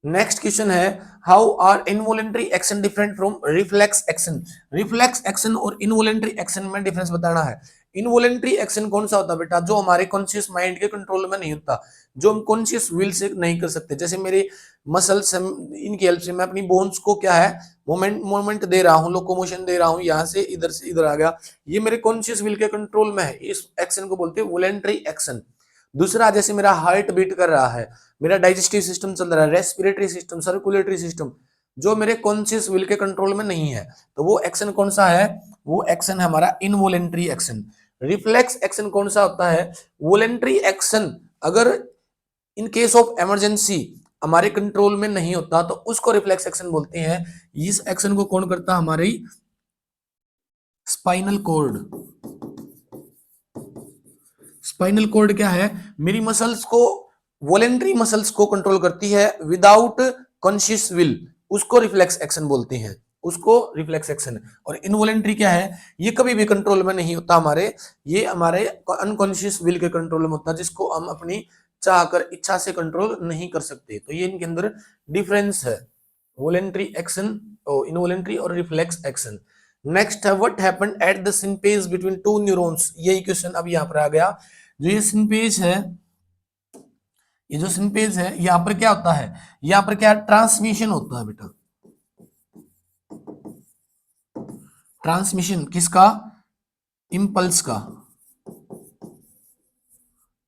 नेक्स्ट क्वेश्चन है, how are involuntary action different from reflex action. Reflex action और इनवॉलेंटरी एक्शन में डिफरेंस बताना है। इनवॉलेंटरी एक्शन कौन सा होता है बेटा, जो हमारे कॉन्शियस माइंड के कंट्रोल में नहीं होता, जो हम कॉन्शियस विल से नहीं कर सकते। जैसे मेरे मसल्स, इनकी हेल्प से मैं अपनी बोन्स को क्या है, मोमेंट दे रहा हूँ, लोकोमोशन दे रहा हूँ, यहाँ से इधर आ गया, ये मेरे कॉन्शियस विल के कंट्रोल में है। इस एक्शन को बोलते हैं वॉलेंटरी एक्शन। दूसरा, जैसे मेरा हार्ट बीट कर रहा है, मेरा डाइजेस्टिव सिस्टम चल रहा है, रेस्पिरेटरी सिस्टम, सर्कुलेटरी सिस्टम, जो मेरे कॉन्शियस विल के कंट्रोल में नहीं है, तो वो एक्शन कौन सा है, वो एक्शन है हमारा इनवॉलेंटरी एक्शन। रिफ्लेक्स एक्शन कौन सा होता है, वॉलेंटरी एक्शन, अगर इन केस ऑफ इमरजेंसी हमारे कंट्रोल में नहीं होता तो उसको रिफ्लेक्स एक्शन बोलते हैं। इस एक्शन को कौन करता है, हमारी स्पाइनल कॉर्ड। स्पाइनल कॉर्ड क्या है, मेरी मसल्स को, वॉलेंटरी मसल्स को कंट्रोल करती है विदाउट कॉन्शियस विल, उसको रिफ्लेक्स एक्शन बोलते हैं, उसको रिफ्लेक्स एक्शन। और इनवॉलेंटरी क्या है, ये कभी भी कंट्रोल में नहीं होता हमारे, ये हमारे अनकॉन्शियस विल के कंट्रोल में होता है, जिसको हम अपनी चाहकर इच्छा से कंट्रोल नहीं कर सकते। तो ये इनके अंदर डिफरेंस है, वॉलेंटरी एक्शन, इनवॉलेंटरी और रिफ्लेक्स एक्शन। नेक्स्ट है, what happened at the synapse between two neurons. यही क्वेश्चन अब यहाँ पर आ गया। जो ये सिंपेज है, ये जो सिंपेज है, यहाँ पर क्या होता है, यहाँ पर क्या ट्रांसमिशन होता है बेटा, ट्रांसमिशन किसका, इंपल्स का।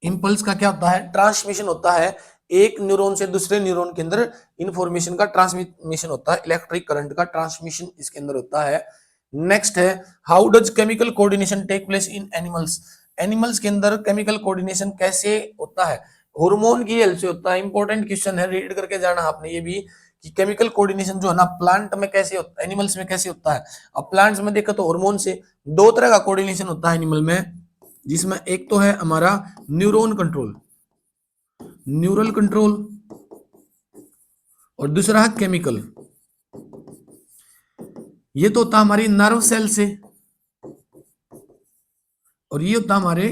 इंपल्स का क्या होता है, ट्रांसमिशन होता है, एक न्यूरॉन से दूसरे न्यूरॉन के अंदर इंफॉर्मेशन का ट्रांसमिशन होता है, इलेक्ट्रिक करंट का ट्रांसमिशन इसके अंदर होता है। नेक्स्ट है, how does chemical coordination take place in animals. Animals के अंदर केमिकल कोऑर्डिनेशन कैसे होता है, हार्मोन की हेल्प से होता है। इंपॉर्टेंट क्वेश्चन है, रीड करके जाना आपने ये भी, कि केमिकल कोऑर्डिनेशन जो है ना प्लांट में कैसे होता है, एनिमल्स में कैसे होता है। अब प्लांट्स में देखा तो हार्मोन से दो तरह का कोऑर्डिनेशन होता है एनिमल में, जिसमें एक तो है हमारा न्यूरॉन कंट्रोल, न्यूरल कंट्रोल, और दूसरा है केमिकल। ये तो होता हमारी नर्व सेल से, और ये होता हमारे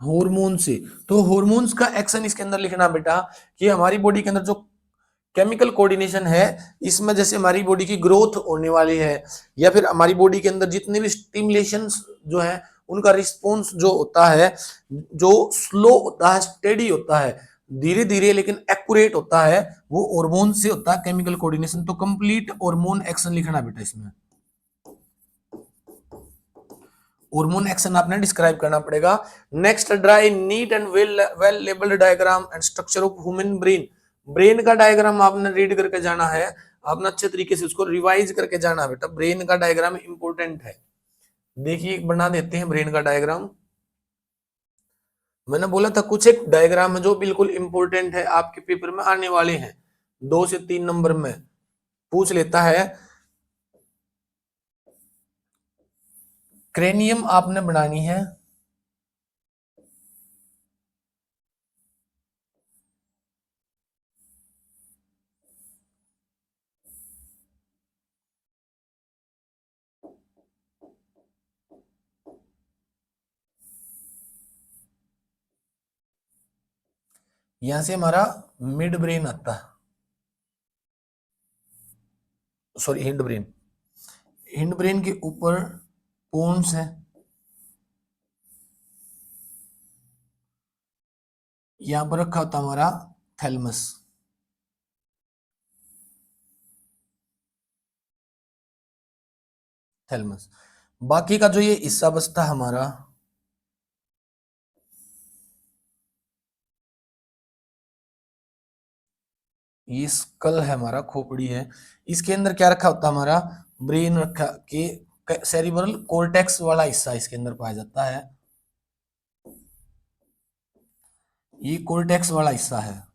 हार्मोन से। तो हार्मोन्स का एक्शन इसके अंदर लिखना बेटा, कि हमारी बॉडी के अंदर जो केमिकल कोऑर्डिनेशन है, इसमें जैसे हमारी बॉडी की ग्रोथ होने वाली है, या फिर हमारी बॉडी के अंदर जितने भी स्टिमुलेशंस जो है, उनका रिस्पॉन्स जो होता है, जो स्लो होता है, स्टेडी होता है, धीरे धीरे लेकिन एक्यूरेट होता है, वो हार्मोन से होता है केमिकल कोऑर्डिनेशन। तो कंप्लीट हार्मोन एक्शन लिखना बेटा इसमें, हार्मोन एक्शन आपने डिस्क्राइब करना पड़ेगा। Next, dry neat and well labelled diagram and structure of human brain. Brain का डायग्राम आपने रीड करके जाना है, आपने अच्छे तरीके से उसको रिवाइज करके जाना है बेटा। ब्रेन का डायग्राम इंपॉर्टेंट है, देखिए बना देते हैं ब्रेन का डायग्राम। मैंने बोला था कुछ एक डायग्राम है जो बिल्कुल इंपॉर्टेंट है, आपके पेपर में आने वाले हैं, 2 से 3 नंबर में पूछ लेता है। क्रेनियम आपने बनानी है, यहां से हमारा मिड ब्रेन आता है, sorry hind brain. Hind brain के ऊपर पोन्स है, यहां पर रखा होता हमारा थैलमस। थैलमस बाकी का जो ये हिस्सा बचता है हमारा, ये स्कल है हमारा, खोपड़ी है, इसके अंदर क्या रखा होता है हमारा, ब्रेन रखा के सेरिब्रल कोर्टेक्स वाला हिस्सा इसके अंदर पाया जाता है, ये कोर्टेक्स वाला हिस्सा है,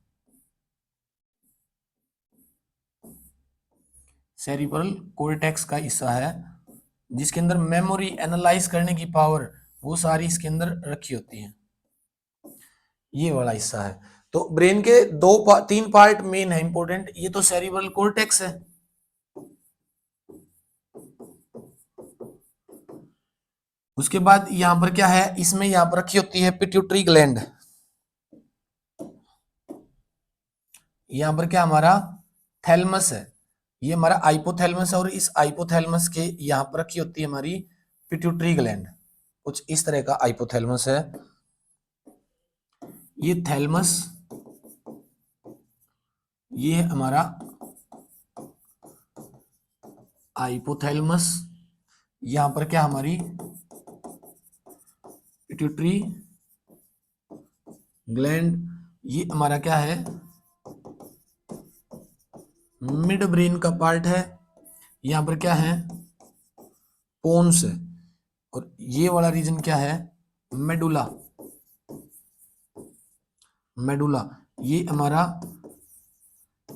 सेरिब्रल कोर्टेक्स का हिस्सा है, जिसके अंदर मेमोरी एनालाइज करने की पावर वो सारी इसके अंदर रखी होती है, ये वाला हिस्सा है। तो ब्रेन के तीन पार्ट मेन है इंपॉर्टेंट, ये तो सेरिब्रल कोर्टेक्स है, उसके बाद यहां पर क्या है, इसमें यहां पर रखी होती है पिट्यूटरी ग्लैंड, यहां पर क्या हमारा थैलमस है, ये हमारा हाइपोथैलेमस है, और इस हाइपोथैलेमस के यहां पर रखी होती है हमारी पिट्यूटरी ग्लैंड, कुछ इस तरह का हाइपोथैलेमस है, ये थैलमस, ये है हमारा हाइपोथैलेमस, यहां पर क्या हमारी पिट्यूटरी ग्लैंड, ये हमारा क्या है मिड ब्रेन का पार्ट है, यहां पर क्या है पोन्स है, और ये वाला रीजन क्या है मेडुला, मेडुला ये हमारा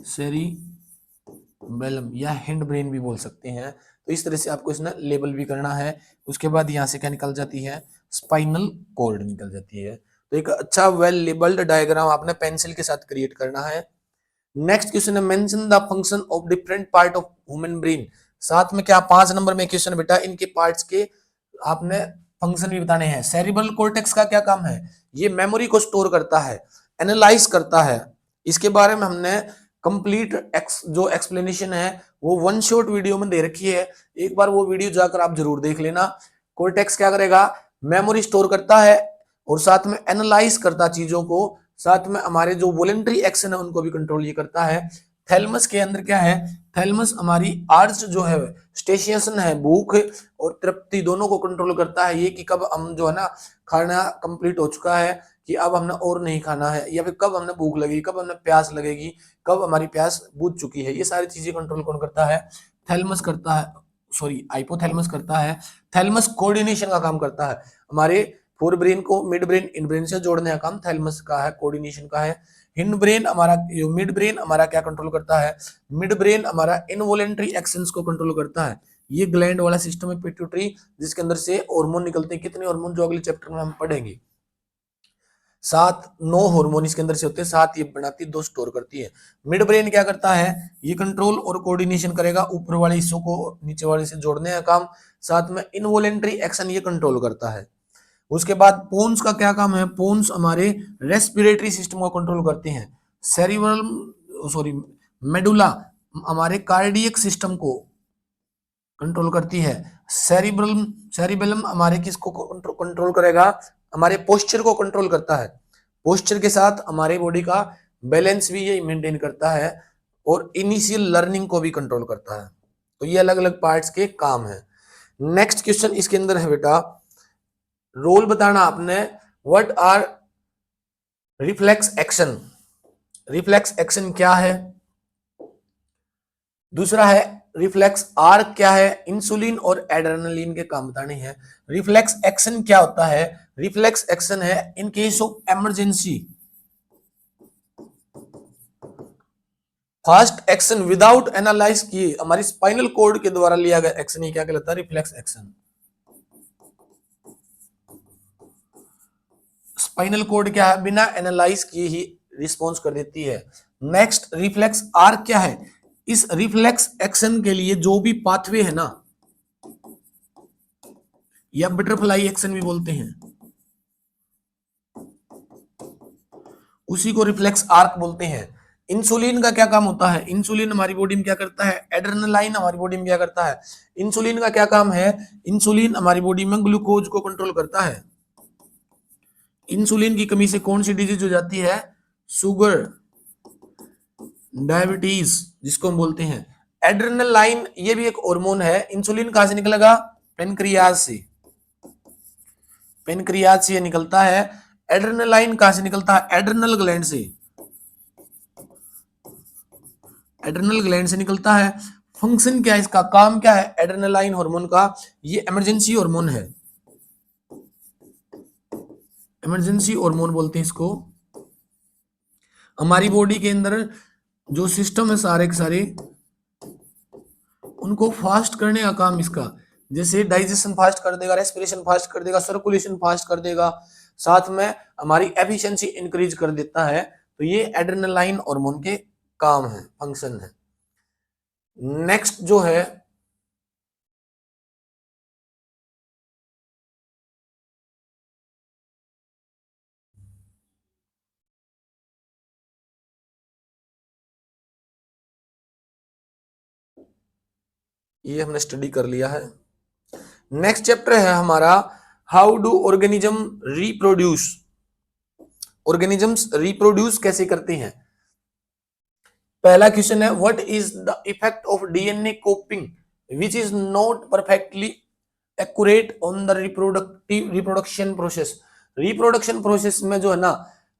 सेरिबेलम या हिंड ब्रेन भी बोल सकते हैं। तो इस तरह से आपको इसमें लेबल भी करना है। उसके बाद यहाँ से क्या निकल जाती है, स्पाइनल कॉर्ड निकल जाती है। तो एक अच्छा वेल लेबल्ड डायग्राम आपने पेंसिल के साथ क्रिएट करना है। नेक्स्ट क्वेश्चन है mention the function of different part of human brain. साथ में क्या 5 नंबर में क्वेश्चन बेटा, इनके पार्ट्स के आपने फंक्शन भी बताने हैं। सेरिब्रल कॉर्टेक्स का क्या काम है, ये मेमोरी को स्टोर करता है, एनालाइज करता है। इसके बारे में हमने कंप्लीट जो एक्सप्लेनेशन है वो वन शॉट वीडियो में दे रखी है, एक बार वो वीडियो जाकर आप जरूर देख लेना। कॉर्टेक्स क्या करेगा, मेमोरी स्टोर करता है और साथ में एनालाइज करता चीजों को, साथ में हमारे जो वॉलेंटरी एक्शन है उनको भी कंट्रोल ये करता है। थैलमस के अंदर क्या है, थैलमस हमारी आर्ज जो है स्टेशियन है, भूख और तृप्ति दोनों को कंट्रोल करता है, ये कि कब हम जो है ना खाना कंप्लीट हो चुका है, कि अब हमने और नहीं खाना है, या फिर कब हमने भूख लगेगी, कब हमने प्यास लगेगी, कब हमारी प्यास बुझ चुकी है। ये सारी चीजें कंट्रोल कौन करता है, थैलमस करता है, सॉरी हाइपोथैलेमस करता है। थैलमस कोऑर्डिनेशन का काम करता है, हमारे फोर ब्रेन को मिड ब्रेन इन ब्रेन से जोड़ने का काम थैलमस का है, कोऑर्डिनेशन का है। हिंड ब्रेन हमारा, मिड ब्रेन हमारा क्या कंट्रोल करता है, मिड ब्रेन हमारा इनवॉलेंटरी एक्शंस को कंट्रोल करता है। ये ग्लैंड वाला सिस्टम है पिट्यूटरी, जिसके अंदर से हार्मोन निकलते हैं, कितने हार्मोन जो अगले चैप्टर में हम पढ़ेंगे। 9 हार्मोन इसके अंदर से होते हैं, 7 ये बनाती है, 2 स्टोर करती है। मिड ब्रेन क्या करता है, ये कंट्रोल और कोऑर्डिनेशन करेगा, ऊपर वाले हिस्सों को नीचे वाले से जोड़ने का काम, साथ में इनवॉलेंटरी एक्शन ये कंट्रोल करता है। उसके बाद पोन्स का क्या काम है, पोन्स हमारे रेस्पिरेटरी सिस्टम को कंट्रोल करते हैं। सेरिब्रल सॉरी मेडुला हमारे कार्डियक सिस्टम को कंट्रोल करती है। सेरिबेलम हमारे किसको कंट्रोल करेगा, हमारे पोस्चर को कंट्रोल करता है, पोस्चर के साथ हमारे बॉडी का बैलेंस भी ये मेंटेन करता है, और इनिशियल लर्निंग को भी कंट्रोल करता है। तो ये अलग अलग पार्ट्स के काम है। नेक्स्ट क्वेश्चन इसके अंदर है बेटा, रोल बताना आपने, what are reflex action, reflex action क्या है। दूसरा है रिफ्लेक्स आर क्या है, इंसुलिन और एड्रेनलिन के काम बताने हैं। रिफ्लेक्स एक्शन क्या होता है, रिफ्लेक्स एक्शन है in case of emergency, fast action without analyse किए, हमारी स्पाइनल कॉर्ड के द्वारा लिया गया एक्शन ही क्या कहलाता है, रिफ्लेक्स एक्शन। स्पाइनल कॉर्ड क्या है, बिना एनालाइज किए ही रिस्पॉन्स कर देती है। नेक्स्ट रिफ्लेक्स आर क्या है, इस रिफ्लेक्स एक्शन के लिए जो भी पाथवे है ना, या बटरफ्लाई एक्शन भी बोलते हैं, उसी को रिफ्लेक्स आर्क बोलते हैं। इंसुलिन का क्या काम होता है, इंसुलिन हमारी बॉडी में क्या करता है, एड्रेनालाइन हमारी बॉडी में क्या करता है, इंसुलिन का क्या काम है, इंसुलिन हमारी बॉडी में ग्लूकोज को कंट्रोल करता है। इंसुलिन की कमी से कौन सी डिजीज हो जाती है, शुगर, डायबिटीज जिसको हम बोलते हैं। एड्रेनालाइन ये भी एक हार्मोन है, इंसुलिन कहां से निकलेगा, पेनक्रियाज से, पेनक्रियाज से ये निकलता है। एड्रेनालाइन कहां से निकलता है? एड्रेनल ग्लैंड से, एड्रेनल ग्लैंड से निकलता है। फंक्शन क्या है इसका, काम क्या है एड्रेनालाइन हार्मोन का? ये इमरजेंसी हार्मोन है, इमरजेंसी हार्मोन बोलते हैं इसको। हमारी बॉडी के अंदर जो सिस्टम है सारे के सारे, उनको फास्ट करने का काम इसका, जैसे डाइजेशन फास्ट कर देगा, रेस्पिरेशन फास्ट कर देगा, सर्कुलेशन फास्ट कर देगा, साथ में हमारी एफिशिएंसी इंक्रीज कर देता है। तो ये एड्रेनालाइन हार्मोन के काम है, फंक्शन है। नेक्स्ट जो है ये हमने स्टडी कर लिया है। नेक्स्ट चैप्टर है हमारा how do organism reproduce. Organisms reproduce कैसे करते हैं? पहला क्वेश्चन है what is the effect of DNA coping which is not perfectly accurate on the reproduction process. Reproduction process में जो है ना,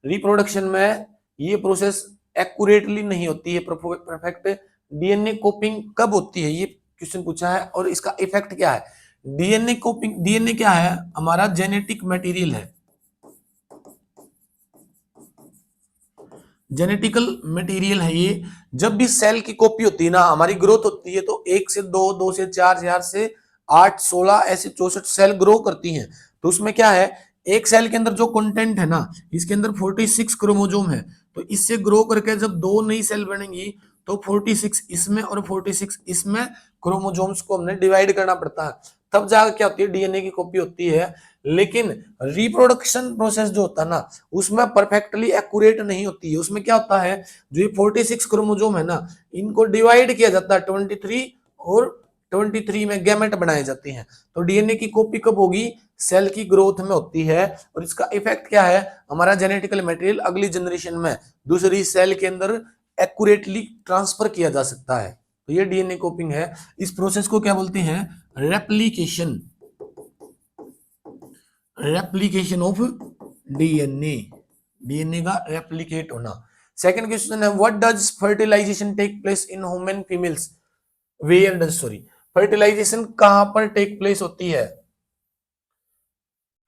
रिप्रोडक्शन में ये प्रोसेस एक्यूरेटली नहीं होती है, परफेक्ट। डीएनए कोपिंग कब होती है, ये क्वेश्चन पूछा है, और इसका इफेक्ट क्या है? डीएनए कोपिंग, डीएनए क्या है? हमारा जेनेटिक मटेरियल है, जेनेटिकल मटेरियल है ये। जब भी सेल की कॉपी होती है ना, हमारी ग्रोथ होती है, तो 1 से 2, 2 से 4, 4 से 8, 16 ऐसे 64 सेल ग्रो करती हैं। तो उसमें क्या है, एक सेल के अंदर जो कंटेंट है ना, इसके अंदर 46 क्रोमोजोम है। तो इससे ग्रो करके जब 2 नई सेल बनेंगी तो 46 इसमें और 46 इसमें क्रोमोजोम्स को हमने डिवाइड करना पड़ता है, तब जाकर क्या होती है, डीएनए की कॉपी होती है। लेकिन रिप्रोडक्शन प्रोसेस जो होता है ना, उसमें परफेक्टली एक्यूरेट नहीं होती है। उसमें क्या होता है, जो ये 46 क्रोमोजोम है ना, इनको डिवाइड किया जाता है 23, और 23 में गैमेट बनाए जाते हैं। तो डीएनए की कॉपी कब होगी, सेल की ग्रोथ में होती है। और इसका इफेक्ट क्या है, हमारा जेनेटिकल मटेरियल अगली जनरेशन में दूसरी सेल के अंदर एक्यूरेटली ट्रांसफर किया जा सकता है। तो ये डीएनए कॉपिंग है। इस प्रोसेस को क्या बोलते हैं, replication, replication of DNA, DNA का रेप्लिकेट होना। सेकंड क्वेश्चन है what does fertilisation take place in human females, where does, sorry, fertilisation कहां पर टेक प्लेस होती है?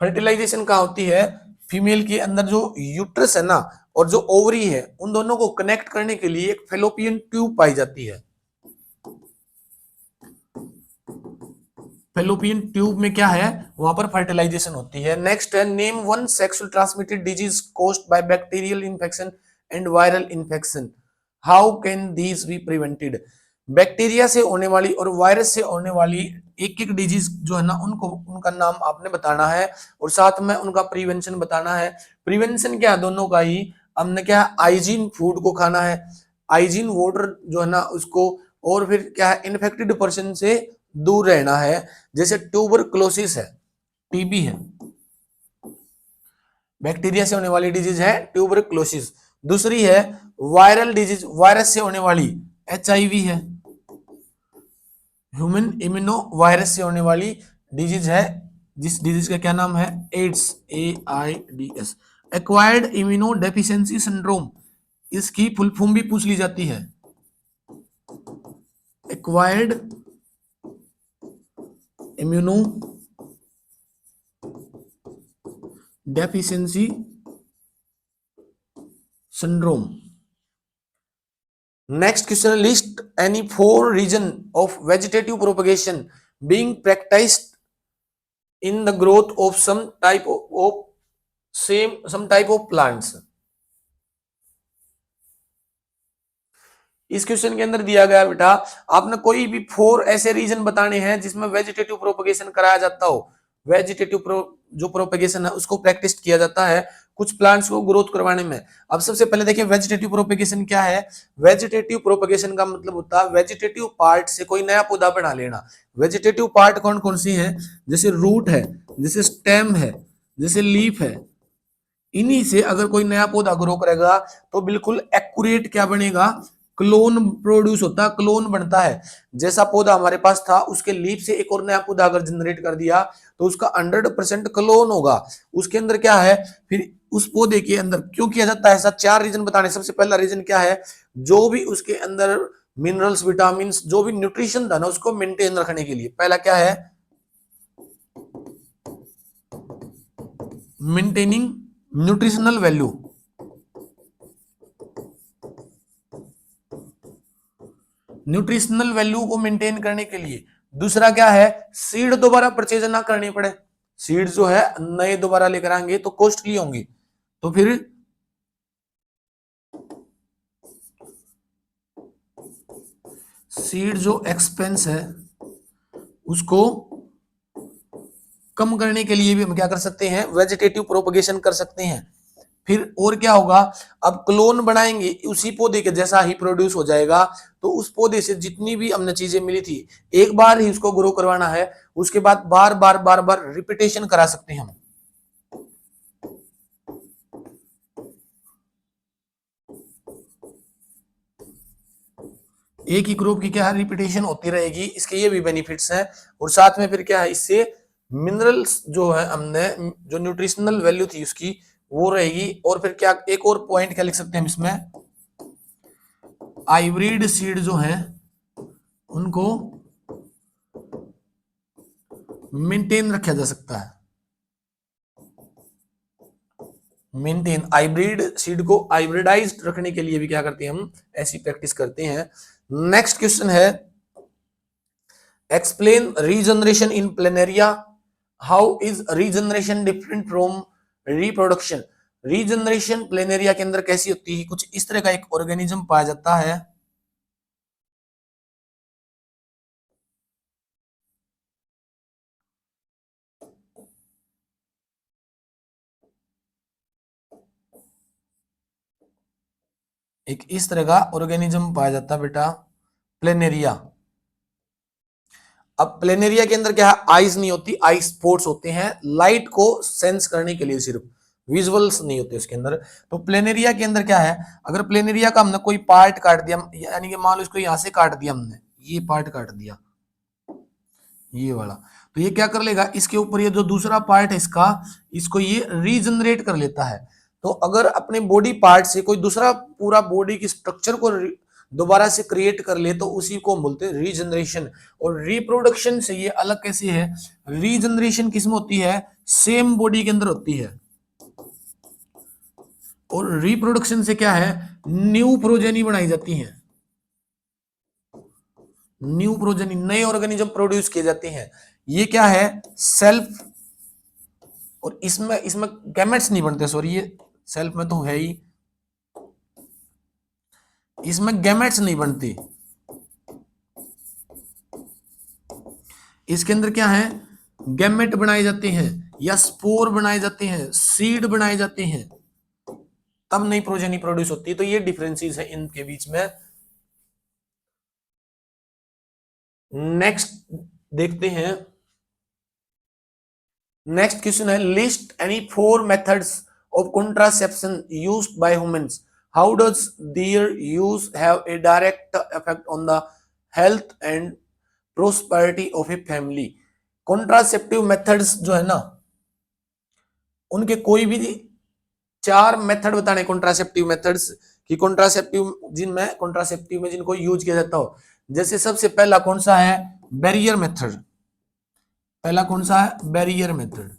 फर्टिलाइजेशन कहां होती है? फीमेल के अंदर जो यूट्रस है ना और जो ओवरी है, उन दोनों को कनेक्ट करने के लिए एक फेलोपियन ट्यूब पाई जाती है। फेलोपियन ट्यूब में क्या है, वहां पर फर्टिलाइजेशन होती है। नेक्स्ट है name one sexual transmitted disease caused by bacterial infection and viral infection, how can these be prevented. Bacteria से होने वाली और वायरस से होने वाली एक एक डिजीज जो है ना, उनको उनका नाम आपने बताना है और साथ में उनका प्रिवेंशन बताना है। प्रिवेंशन क्या है, दोनों का ही। हमने क्या है, हाइजीन फूड को खाना है, हाइजीन वाटर जो है ना उसको, और फिर क्या है, इन्फेक्टेड पर्सन से दूर रहना है। जैसे ट्यूबरक्लोसिस है, टीबी है, बैक्टीरिया से होने वाली डिजीज है ट्यूबरक्लोसिस। दूसरी है वायरल डिजीज, वायरस से होने वाली एचआईवी है, ह्यूमन इम्यूनो वायरस से होने वाली डिजीज है, जिस डिजीज का क्या नाम है, AIDS, AIDS। Acquired immunodeficiency syndrome, इसकी फुल फॉर्म भी पूछ ली जाती है, acquired immunodeficiency syndrome. Next question, list any 4 reason of vegetative propagation being practised in the growth of some type of plants। इस क्वेश्चन के अंदर दिया गया बेटा, आपने कोई भी 4 ऐसे रीजन बताने हैं जिसमें वेजिटेटिव प्रोपगेशन कराया जाता हो। वेजिटेटिव जो प्रोपगेशन है उसको प्रैक्टिस किया जाता है कुछ प्लांट्स को ग्रोथ करवाने में। अब सबसे पहले देखिए वेजिटेटिव प्रोपगेशन क्या है। वेजिटेटिव प्रोपगेशन का मतलब होता है वेजिटेटिव पार्ट से कोई नया पौधा बना लेना। वेजिटेटिव पार्ट कौन कौन सी है, जैसे रूट है, जैसे स्टेम है, जैसे लीफ है, इन्हीं से अगर कोई नया पौधा ग्रो करेगा तो बिल्कुल एक्यूरेट क्या बनेगा, क्लोन प्रोड्यूस होता है, क्लोन बनता है। जैसा पौधा हमारे पास था उसके लीफ से एक और नया पौधा अगर जनरेट कर दिया तो उसका 100% क्लोन होगा। उसके अंदर क्या है, फिर उस पौधे के अंदर क्यों किया जाता है ऐसा, 4 रीजन बताने। सबसे पहला रीजन क्या है, जो भी उसके अंदर मिनरल्स विटामिन जो भी न्यूट्रिशन था ना उसको मेंटेन रखने के लिए। पहला क्या है, maintaining nutritional value, nutritional value को मेंटेन करने के लिए। दूसरा क्या है, सीड दोबारा परचेज ना करनी पड़े। सीड जो है नए दोबारा लेकर आएंगे तो कॉस्टली होंगी, तो फिर सीड जो एक्सपेंस है उसको कम करने के लिए भी हम क्या कर सकते हैं, वेजिटेटिव प्रोपगेशन कर सकते हैं। फिर और क्या होगा, अब क्लोन बनाएंगे उसी पौधे के जैसा ही प्रोड्यूस हो जाएगा, तो उस पौधे से जितनी भी हमने चीजें मिली थी एक बार ही उसको ग्रो करवाना है, उसके बाद बार बार बार बार रिपीटेशन करा सकते हैं हम। एक ही क्रॉप की क्या है, रिपीटेशन होती रहेगी, इसके ये भी बेनिफिट्स हैं। और साथ में फिर क्या है, इससे मिनरल्स जो है हमने जो न्यूट्रिशनल वैल्यू थी उसकी वो रहेगी। और फिर क्या, एक और पॉइंट क्या लिख सकते हैं हम इसमें, हाइब्रिड सीड जो है उनको मेंटेन रखा जा सकता है। मेंटेन हाइब्रिड सीड को हाइब्रिडाइज्ड रखने के लिए भी क्या करते हैं हम, ऐसी प्रैक्टिस करते हैं। नेक्स्ट क्वेश्चन है, explain regeneration in planaria, how is regeneration different from reproduction. Regeneration planaria के अंदर कैसी होती है, कुछ इस तरह का एक ऑर्गेनिज्म पाया जाता है। एक इस तरह का ऑर्गेनिज्म पाया जाता है बेटा, प्लेनेरिया। अब प्लेनेरिया के अंदर क्या है, आईज नहीं होती, आई स्पॉट्स होते हैं लाइट को सेंस करने के लिए, सिर्फ विजुअल्स नहीं होते उसके अंदर। तो प्लेनेरिया के अंदर क्या है, अगर प्लेनेरिया का हमने कोई पार्ट काट दिया, यानी कि मान लो इसको यहां से काट दिया हमने, ये पार्ट काट दिया ये वाला, तो ये क्या कर लेगा, इसके ऊपर ये जो दूसरा पार्ट है इसका, इसको ये रीजनरेट कर लेता है। तो अगर अपने बॉडी पार्ट से कोई दूसरा पूरा बॉडी की स्ट्रक्चर को दोबारा से क्रिएट कर ले तो उसी को बोलते हैं रीजनरेशन। और रिप्रोडक्शन से ये अलग कैसे है, रीजनरेशन किसमें होती है, सेम बॉडी के अंदर होती है। और रिप्रोडक्शन से क्या है, न्यू प्रोजेनी बनाई जाती है, न्यू प्रोजेनी, नए ऑर्गेनिज्म प्रोड्यूस किए जाते हैं। ये क्या है, सेल्फ, और इसमें इसमें गैमेट्स नहीं बनते, सॉरी ये सेल्फ में तो है ही, इसमें गैमेट्स नहीं बनती। इसके अंदर क्या है, गैमेट बनाए जाते हैं या स्पोर बनाए जाते हैं, सीड बनाए जाते हैं, तब नई प्रोजेनी प्रोड्यूस होती है। तो ये डिफरेंसेस है इनके बीच में। नेक्स्ट देखते हैं, नेक्स्ट क्वेश्चन है, list any 4 methods of contraception used by humans, how does their use have a direct effect on the health and prosperity of a family। Contraceptive methods जो है ना, उनके कोई भी 4 मेथड बताने कॉन्ट्रासेप्टिव मेथड्स की, contraceptive में जिनको यूज किया जाता हो। जैसे सबसे पहला कौन सा है, बैरियर मेथड। पहला कौन सा है, बैरियर मेथड।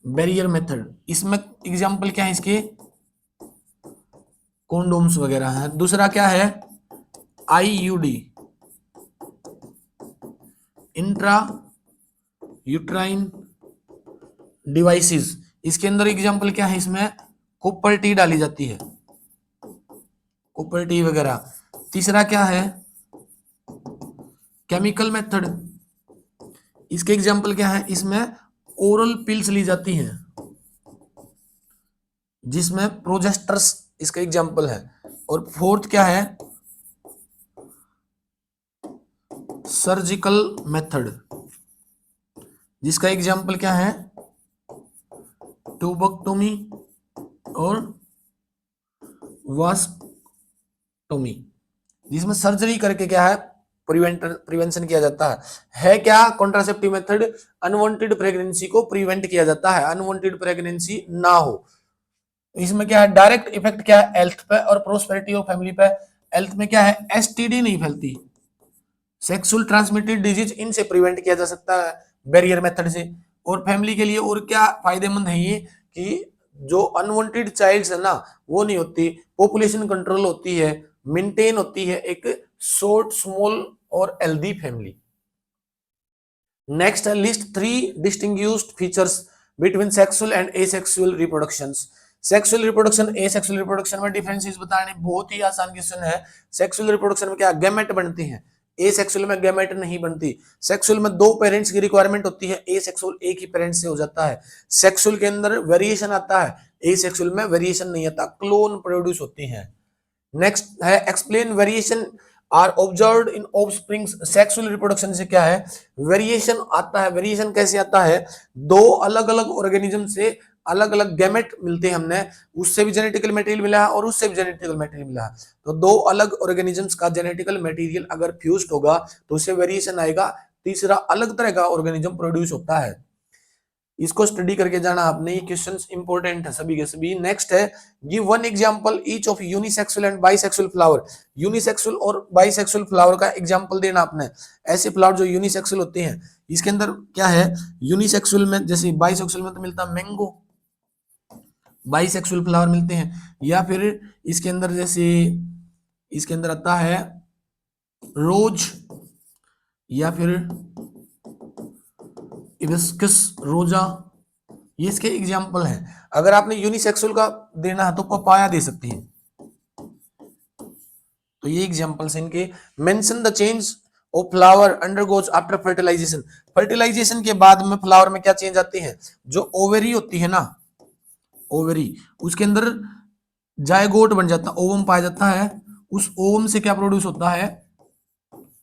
बैरियर मेथड, इसमें एग्जांपल क्या है इसके, कॉन्डोम्स वगैरह हैं। दूसरा क्या है, आईयूडी, इंट्रा यूट्राइन डिवाइसेस। इसके अंदर एग्जांपल क्या है, इसमें कॉपर टी डाली जाती है, कॉपर टी वगैरह। तीसरा क्या है, केमिकल मेथड। इसके एग्जांपल क्या है, इसमें ओरल पिल्स ली जाती हैं जिसमें प्रोजेस्टर्स इसका एग्जांपल है। और फोर्थ क्या है, सर्जिकल मेथड, जिसका एग्जांपल क्या है, ट्यूबोक्टोमी और वास्टोमी, जिसमें सर्जरी करके क्या है प्रिवेंशन किया जाता है क्या कॉन्ट्रासेप्टिव मेथड, अनवांटेड प्रेगनेंसी को प्रिवेंट किया जाता है, अनवांटेड प्रेगनेंसी ना हो। इसमें क्या है डायरेक्ट इफेक्ट क्या है हेल्थ पे और प्रोस्पेरिटी ऑफ फैमिली पे। हेल्थ में क्या है एसटीडी नहीं फैलती, सेक्सुअल ट्रांसमिटेड डिजीज इनसे प्रिवेंट किया जा सकता है बैरियर मेथड से। और फैमिली के लिए और क्या फायदेमंद है ये कि जो अनवांटेड चाइल्ड्स है ना वो नहीं होती, पॉपुलेशन कंट्रोल होती है, मेंटेन होती है एक शॉर्ट स्मॉल और हेल्दी फैमिली। नेक्स्ट है list 3 distinguished features between sexual and asexual reproductions. Sexual reproduction asexual reproduction में डिफरेंसेस बताने बहुत ही आसान क्वेश्चन है। सेक्सुअल रिप्रोडक्शन में क्या गैमेट बनती हैं, एसेक्सुअल में गैमेट नहीं बनती। सेक्सुअल में 2 पेरेंट्स की रिक्वायरमेंट होती है, एसेक्सुअल एक ही पेरेंट्स से हो जाता है। सेक्सुअल के अंदर वेरिएशन आता है, एसेक्सुअल में वेरिएशन नहीं आता, क्लोन प्रोड्यूस होती हैं। नेक्स्ट है explain variation are observed in offsprings. Sexual reproduction से क्या है वेरिएशन आता है। वेरिएशन कैसे आता है, 2 अलग अलग ऑर्गेनिज्म से अलग अलग गैमेट मिलते हैं, हमने उससे भी जेनेटिकल मटेरियल मिला है और उससे भी जेनेटिकल मटेरियल मिला है। तो 2 अलग ऑर्गेनिजम्स का जेनेटिकल मटेरियल अगर फ्यूज्ड होगा तो उससे वेरिएशन आएगा, तीसरा अलग तरह का ऑर्गेनिज्म प्रोड्यूस होता है। इसको स्टडी करके जाना आपने, ये क्वेश्चंस इंपॉर्टेंट है सभी के सभी। नेक्स्ट है give one example each of unisexual and bisexual flower. Unisexual और बाइसेक्सुअल फ्लावर का एग्जांपल देना आपने, ऐसे फ्लावर जो यूनिसेक्सुअल होते हैं। इसके अंदर क्या है यूनिसेक्सुअल में, जैसे बाइसेक्सुअल में तो मिलता है मैंगो, बाइसेक्सुअल फ्लावर मिलते हैं। या फिर इसके अंदर जैसे इसके अंदर आता है रोज या फिर हिबिस्कस रोजा, ये इसके एग्जाम्पल हैं। अगर आपने यूनिसेक्सुअल का देना है तो पपाया दे सकते हैं, तो ये एग्जाम्पल्स हैं इनके। Mention the change of flower undergoes after fertilisation. Fertilisation के बाद में फ्लावर में क्या चेंज आते हैं, जो ओवेरी होती है ना, ओवेरी उसके अंदर जायगोट बन जाता है, ओवम पाया जाता है। उस ओवम से क्या प्रोड्यूस होता है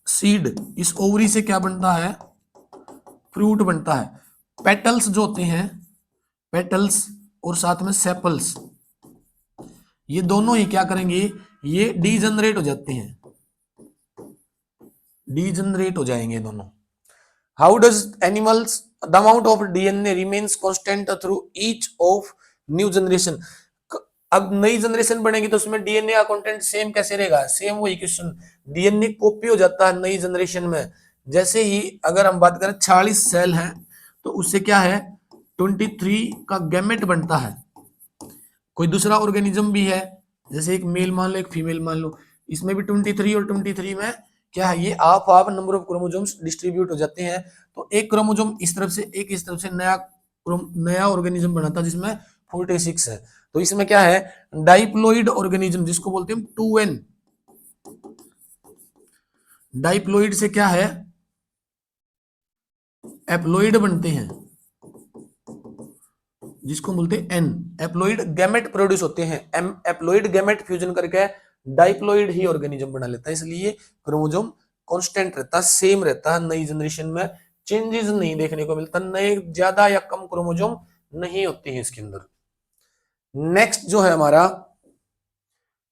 सीड। इस ओवरी से क्या बनता है फ्रूट बनता है। पेटल्स जो होते हैं, पेटल्स और साथ में सेपल्स, ये दोनों ही क्या करेंगे, ये डीजनरेट हो जाते हैं, डीजनरेट हो जाएंगे दोनों। How does animals the amount of DNA remains constant through each of new generation. अब नई जनरेशन बनेगी तो उसमें डीएनए का कंटेंट सेम कैसे रहेगा, सेम वही क्वेश्चन, डीएनए कॉपी हो जाता है नई जनरेशन में। जैसे ही अगर हम बात करें 40 सेल हैं तो उससे क्या है 23 का गैमेट बनता है। कोई दूसरा ऑर्गेनिज्म भी है, जैसे एक मेल मान लो एक फीमेल मान लो, इसमें भी 23 और 23 में क्या है ये half half number of chromosomes distribute हो जाते हैं। तो एक क्रोमोसोम इस तरफ से एक इस तरफ से नया ऑर्गेनिज्म बनाता है जिसमें 46 है। तो इसमें क्या है डाइप्लोइड ऑर्गेनिज्म जिसको बोलते हैं 2n। डाइप्लोइड से क्या है एप्लोइड बनते हैं जिसको बोलते हैं एन। एप्लोइड गैमेट प्रोड्यूस होते हैं, एम एप्लोइड गैमेट फ्यूजन करके डाइप्लोइड ही ऑर्गेनिज्म बना लेता है। इसलिए क्रोमोसोम कांस्टेंट रहता है, सेम रहता है। नई जनरेशन में चेंजेस नहीं देखने को मिलता, नए ज्यादा या कम क्रोमोसोम नहीं होते हैं इसके अंदर। नेक्स्ट जो है हमारा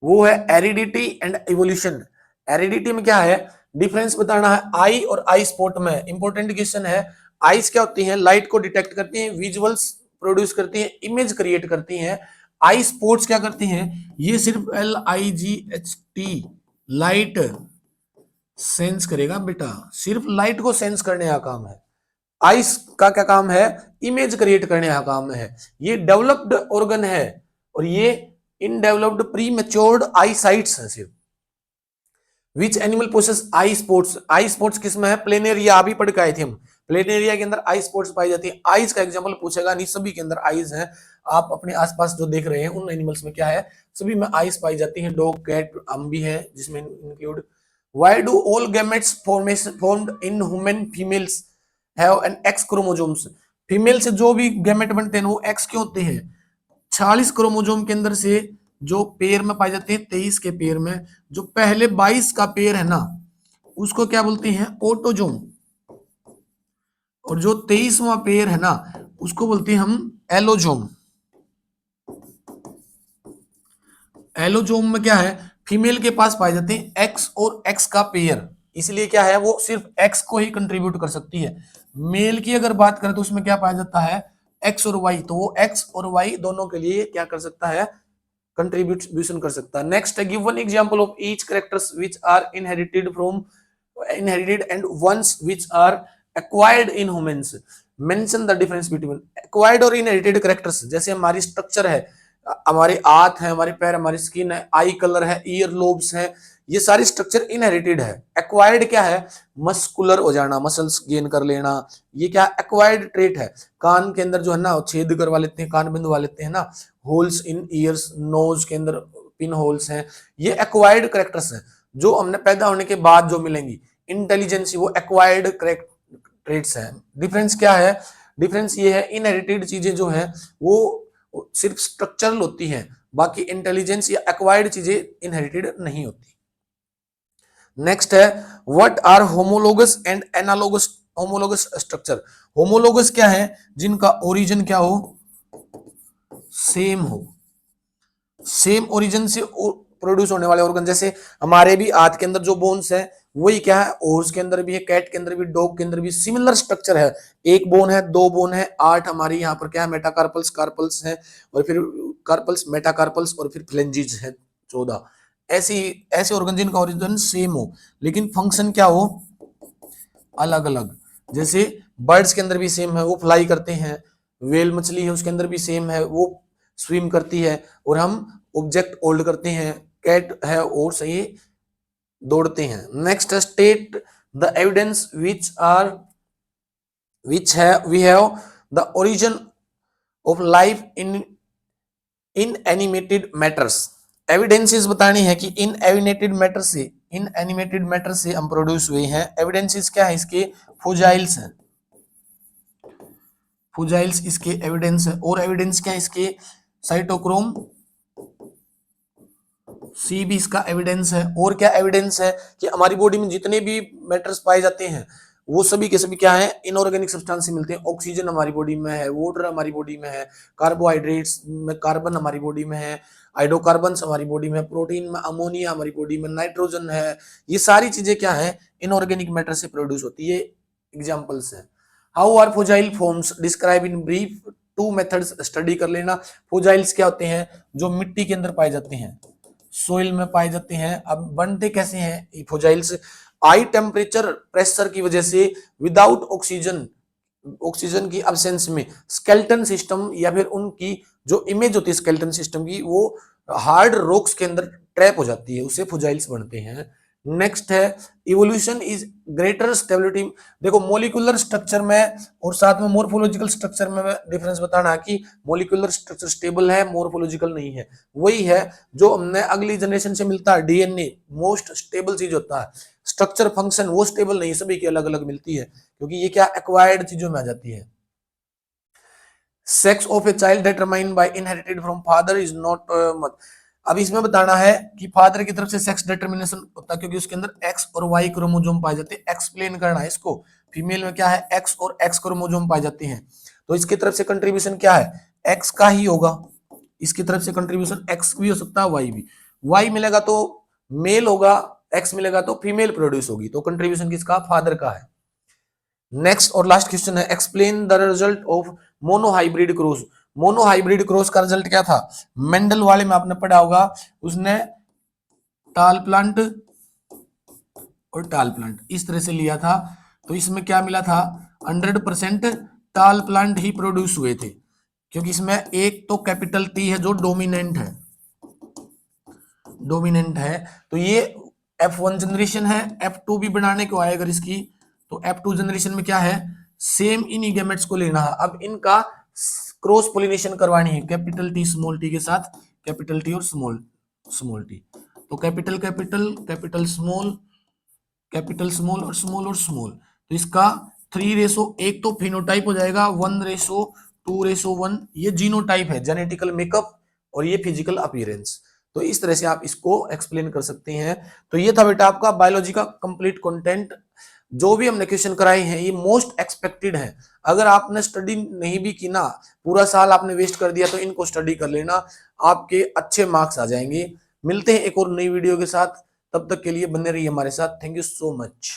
वो है एरिडिटी एंड इवोल्यूशन। एरिडिटी में क्या है डिफरेंस बताना है आई और आई स्पॉट में। इंपॉर्टेंट क्वेश्चन है। आईज क्या होती हैं लाइट को डिटेक्ट करती हैं, विजुअल्स प्रोड्यूस करती हैं, इमेज क्रिएट करती हैं। आई स्पॉट्स क्या करती हैं, ये सिर्फ LIGHT लाइट सेंस करेगा बेटा, सिर्फ लाइट को सेंस करने का काम है। आइस का क्या काम है इमेज क्रिएट करने का काम है। ये डेवलप्ड ऑर्गन है और ये undeveloped pre matured eye sights है सिर्फ। Which animal possess eye spots. Eye spots किसमें है प्लेनेरिया, अभी पढ़ के आए थे हम, प्लेनेरिया के अंदर आई स्पॉट्स पाई जाती है। आईज का एग्जांपल पूछेगा नहीं, सभी के अंदर आईज हैं। आप अपने आसपास जो देख रहे हैं उन एनिमल्स में क्या है सभी में आईज पाई जाती हैं। डॉग कैट हम भी है जिसमें include. Why do all gametes formed in human females have an x chromosomes. Female से जो भी गैमेट बनते हैं वो एक्स के होते हैं। 40 क्रोमोसोम के अंदर से जो पेयर में पाए जाते हैं 23 के पेयर में, जो पहले 22 का पेयर है ना उसको क्या बोलते हैं ऑटोजोम, और जो 23वां पेयर है ना उसको बोलते हैं हम एलोजोम। एलोजोम में क्या है, फीमेल के पास पाए जाते हैं एक्स और एक्स का पेयर, इसलिए क्या है वो सिर्फ एक्स को ही कंट्रीब्यूट कर सकती है। मेल की अगर बात करें तो उसमें क्या पाया जाता है, एक्स और वाई, तो वो एक्स और वाई दोनों के लिए क्या कर सकता है, कंट्रीब्यूशन कर सकता है। नेक्स्ट है, give one example of each characters which are inherited and ones which are acquired in humans, mention the difference between acquired और इनहेरिटेड कैरेक्टर्स। जैसे हमारी स्ट्रक्चर है, हमारे हाथ है, हमारे पैर, हमारी स्किन है, आई कलर है, ईयर लोब्स है, ये सारी स्ट्रक्चर इनहेरिटेड है। एक्वायर्ड क्या है, मस्कुलर हो जाना, मसल्स गेन कर लेना, ये क्या एक्वायर्ड ट्रेट है। कान के अंदर जो है ना छेद करवा लेते हैं, कान बिंदवा लेते हैं ना, होल्स इन ईयर्स, नोज के अंदर पिन होल्स हैं, ये एक्वायर्ड करेक्टर्स हैं जो हमने पैदा होने के बाद जो मिलेंगी। इंटेलिजेंसी वो एक्वायर्ड ट्रेट्स हैं। डिफरेंस क्या है, डिफरेंस ये है इनहेरिटेड चीजें जो है वो सिर्फ स्ट्रक्चरल होती हैं, बाकी इंटेलिजेंस या एक्वायर्ड चीजें इनहेरिटेड नहीं होती। नेक्स्ट है, what are homologous and analogous homologous structure. Homologous क्या है, जिनका ओरिजिन क्या हो, सेम हो, सेम ओरिजिन से प्रोड्यूस होने वाले ऑर्गन। जैसे हमारे भी हाथ के अंदर जो बोन्स है वही क्या है, हॉर्स के अंदर भी है, कैट के अंदर भी, डॉग के अंदर भी सिमिलर स्ट्रक्चर है। एक बोन है, दो बोन है, 8 हमारी यहाँ पर क्या है, मेटाकार्पल्स, कार्पल्स है, और फिर कार्पल्स, मेटाकार्पल्स, और फिर फ्लेंजिज है 14। ऐसी ऐसे ऑर्गन जिनका ओरिजिन सेम हो लेकिन फंक्शन क्या हो, अलग अलग। जैसे बर्ड्स के अंदर भी सेम है, वो फ्लाई करते हैं। वेल मछली है, उसके अंदर भी सेम है, वो स्विम करती है और हम ऑब्जेक्ट होल्ड करते हैं। कैट है और सही दौड़ते हैं। Next state the evidence which है we have the origin of life in animated matters. Evidences बतानी है कि इन एनिमेटेड मैटर से हम प्रोड्यूस हुए हैं। एविडेंसेस क्या है इसके, फुजाइल्स हैं, फुजाइल्स इसके एविडेंस है। और एविडेंस क्या है इसके, साइटोक्रोम सी भी इसका एविडेंस है। और क्या एविडेंस है कि हमारी बॉडी में जितने भी मैटर्स पाए जाते हैं वो सभी के सभी क्या है, इनऑर्गेनिक सब्सटेंस से मिलते हैं। ऑक्सीजन हमारी बॉडी में है, वाटर हमारी बॉडी में है, कार्बोहाइड्रेट्स में कार्बन हमारी बॉडी में है, हाइड्रोकार्बन हमारी बॉडी में, प्रोटीन में अमोनिया हमारी बॉडी में, नाइट्रोजन है। ये सारी चीजें क्या है, इनऑर्गेनिक मैटर से प्रोड्यूस होती है। एग्जाम्पल्स है। How are fossil forms describe in brief, 2 methods study कर लेना। फोजाइल्स क्या होते हैं, जो मिट्टी के अंदर पाए जाते हैं, सोइल में पाए जाते हैं। अब बनते कैसे हैं फोजाइल्स, हाई टेम्परेचर प्रेशर की वजह से, विदाउट ऑक्सीजन, ऑक्सीजन की अब्सेंस में, स्केलेटन सिस्टम या फिर उनकी जो इमेज होती है स्केलेटन सिस्टम की वो हार्ड रॉक्स के अंदर ट्रैप हो जाती है, उसे फोजाइल्स बनते हैं। नेक्स्ट है, इवोल्यूशन इज ग्रेटर स्टेबिलिटी। देखो मॉलिक्यूलर स्ट्रक्चर में और साथ में मोर्फोलॉजिकल स्ट्रक्चर में डिफरेंस बताना कि मॉलिक्यूलर स्ट्रक्चर स्टेबल है, मोर्फोलॉजिकल नहीं है। वही है जो हमने अगली जनरेशन से मिलता है, डीएनए मोस्ट स्टेबल चीज होता है। स्ट्रक्चर फंक्शन वो स्टेबल नहीं, सभी की अलग अलग मिलती है क्योंकि ये क्या एक्वायर्ड चीजों में आ जाती है। Sex of a child determined by inherited from father is not. अब इसमें बताना है कि फादर की तरफ से सेक्स डिटरमिनेशन होता है क्योंकि उसके अंदर एक्स और वाई क्रोमोसोम पाए जाते हैं। एक्सप्लेन करना है इसको, फीमेल में क्या है, एक्स और एक्स क्रोमोसोम पाए जाते हैं, तो इसकी तरफ से कंट्रीब्यूशन क्या है, एक्स का ही होगा। इसकी तरफ से कंट्रीब्यूशन एक्स भी हो सकता है, वाई भी। वाई मिलेगा तो मेल होगा, एक्स मिलेगा तो फीमेल प्रोड्यूस होगी, तो कंट्रीब्यूशन किसका, फादर का है। नेक्स्ट और लास्ट क्वेश्चन है, explain the result of monohybrid cross. Monohybrid cross का रिजल्ट क्या था, मेंडल वाले में आपने पढ़ा होगा, उसने टाल प्लांट और टाल प्लांट इस तरह से लिया था, तो इसमें क्या मिला था, 100% टाल प्लांट ही प्रोड्यूस हुए थे क्योंकि इसमें एक तो कैपिटल टी है जो डोमिनेंट है, डोमिनेंट है। तो ये F1 जनरेशन है, F2 भी बनाने को आएगा इसकी, तो F2 जनरेशन में क्या है, सेम इन गैमेट्स को लेना है। अब इनका क्रॉस पोलिनेशन करवानी है, कैपिटल टी स्मॉल टी के साथ, कैपिटल टी और स्मॉल टी। तो capital capital capital small, capital small और स्मॉल और स्मॉल, तो इसका 3:1 तो फिनोटाइप हो जाएगा, 1:2:1 ये जीनोटाइप है, जेनेटिकल मेकअप, और ये फिजिकल अपीयरेंस। तो इस तरह से आप इसको एक्सप्लेन कर सकते हैं। तो ये था बेटा आपका बायोलॉजी का कंप्लीट कंटेंट। जो भी हमने क्वेश्चन कराए हैं ये मोस्ट एक्सपेक्टेड है। अगर आपने स्टडी नहीं भी की ना, पूरा साल आपने वेस्ट कर दिया, तो इनको स्टडी कर लेना, आपके अच्छे मार्क्स आ जाएंगे। मिलते हैं एक और नई वीडियो के साथ, तब तक के लिए बने रहिए हमारे साथ। Thank you so much.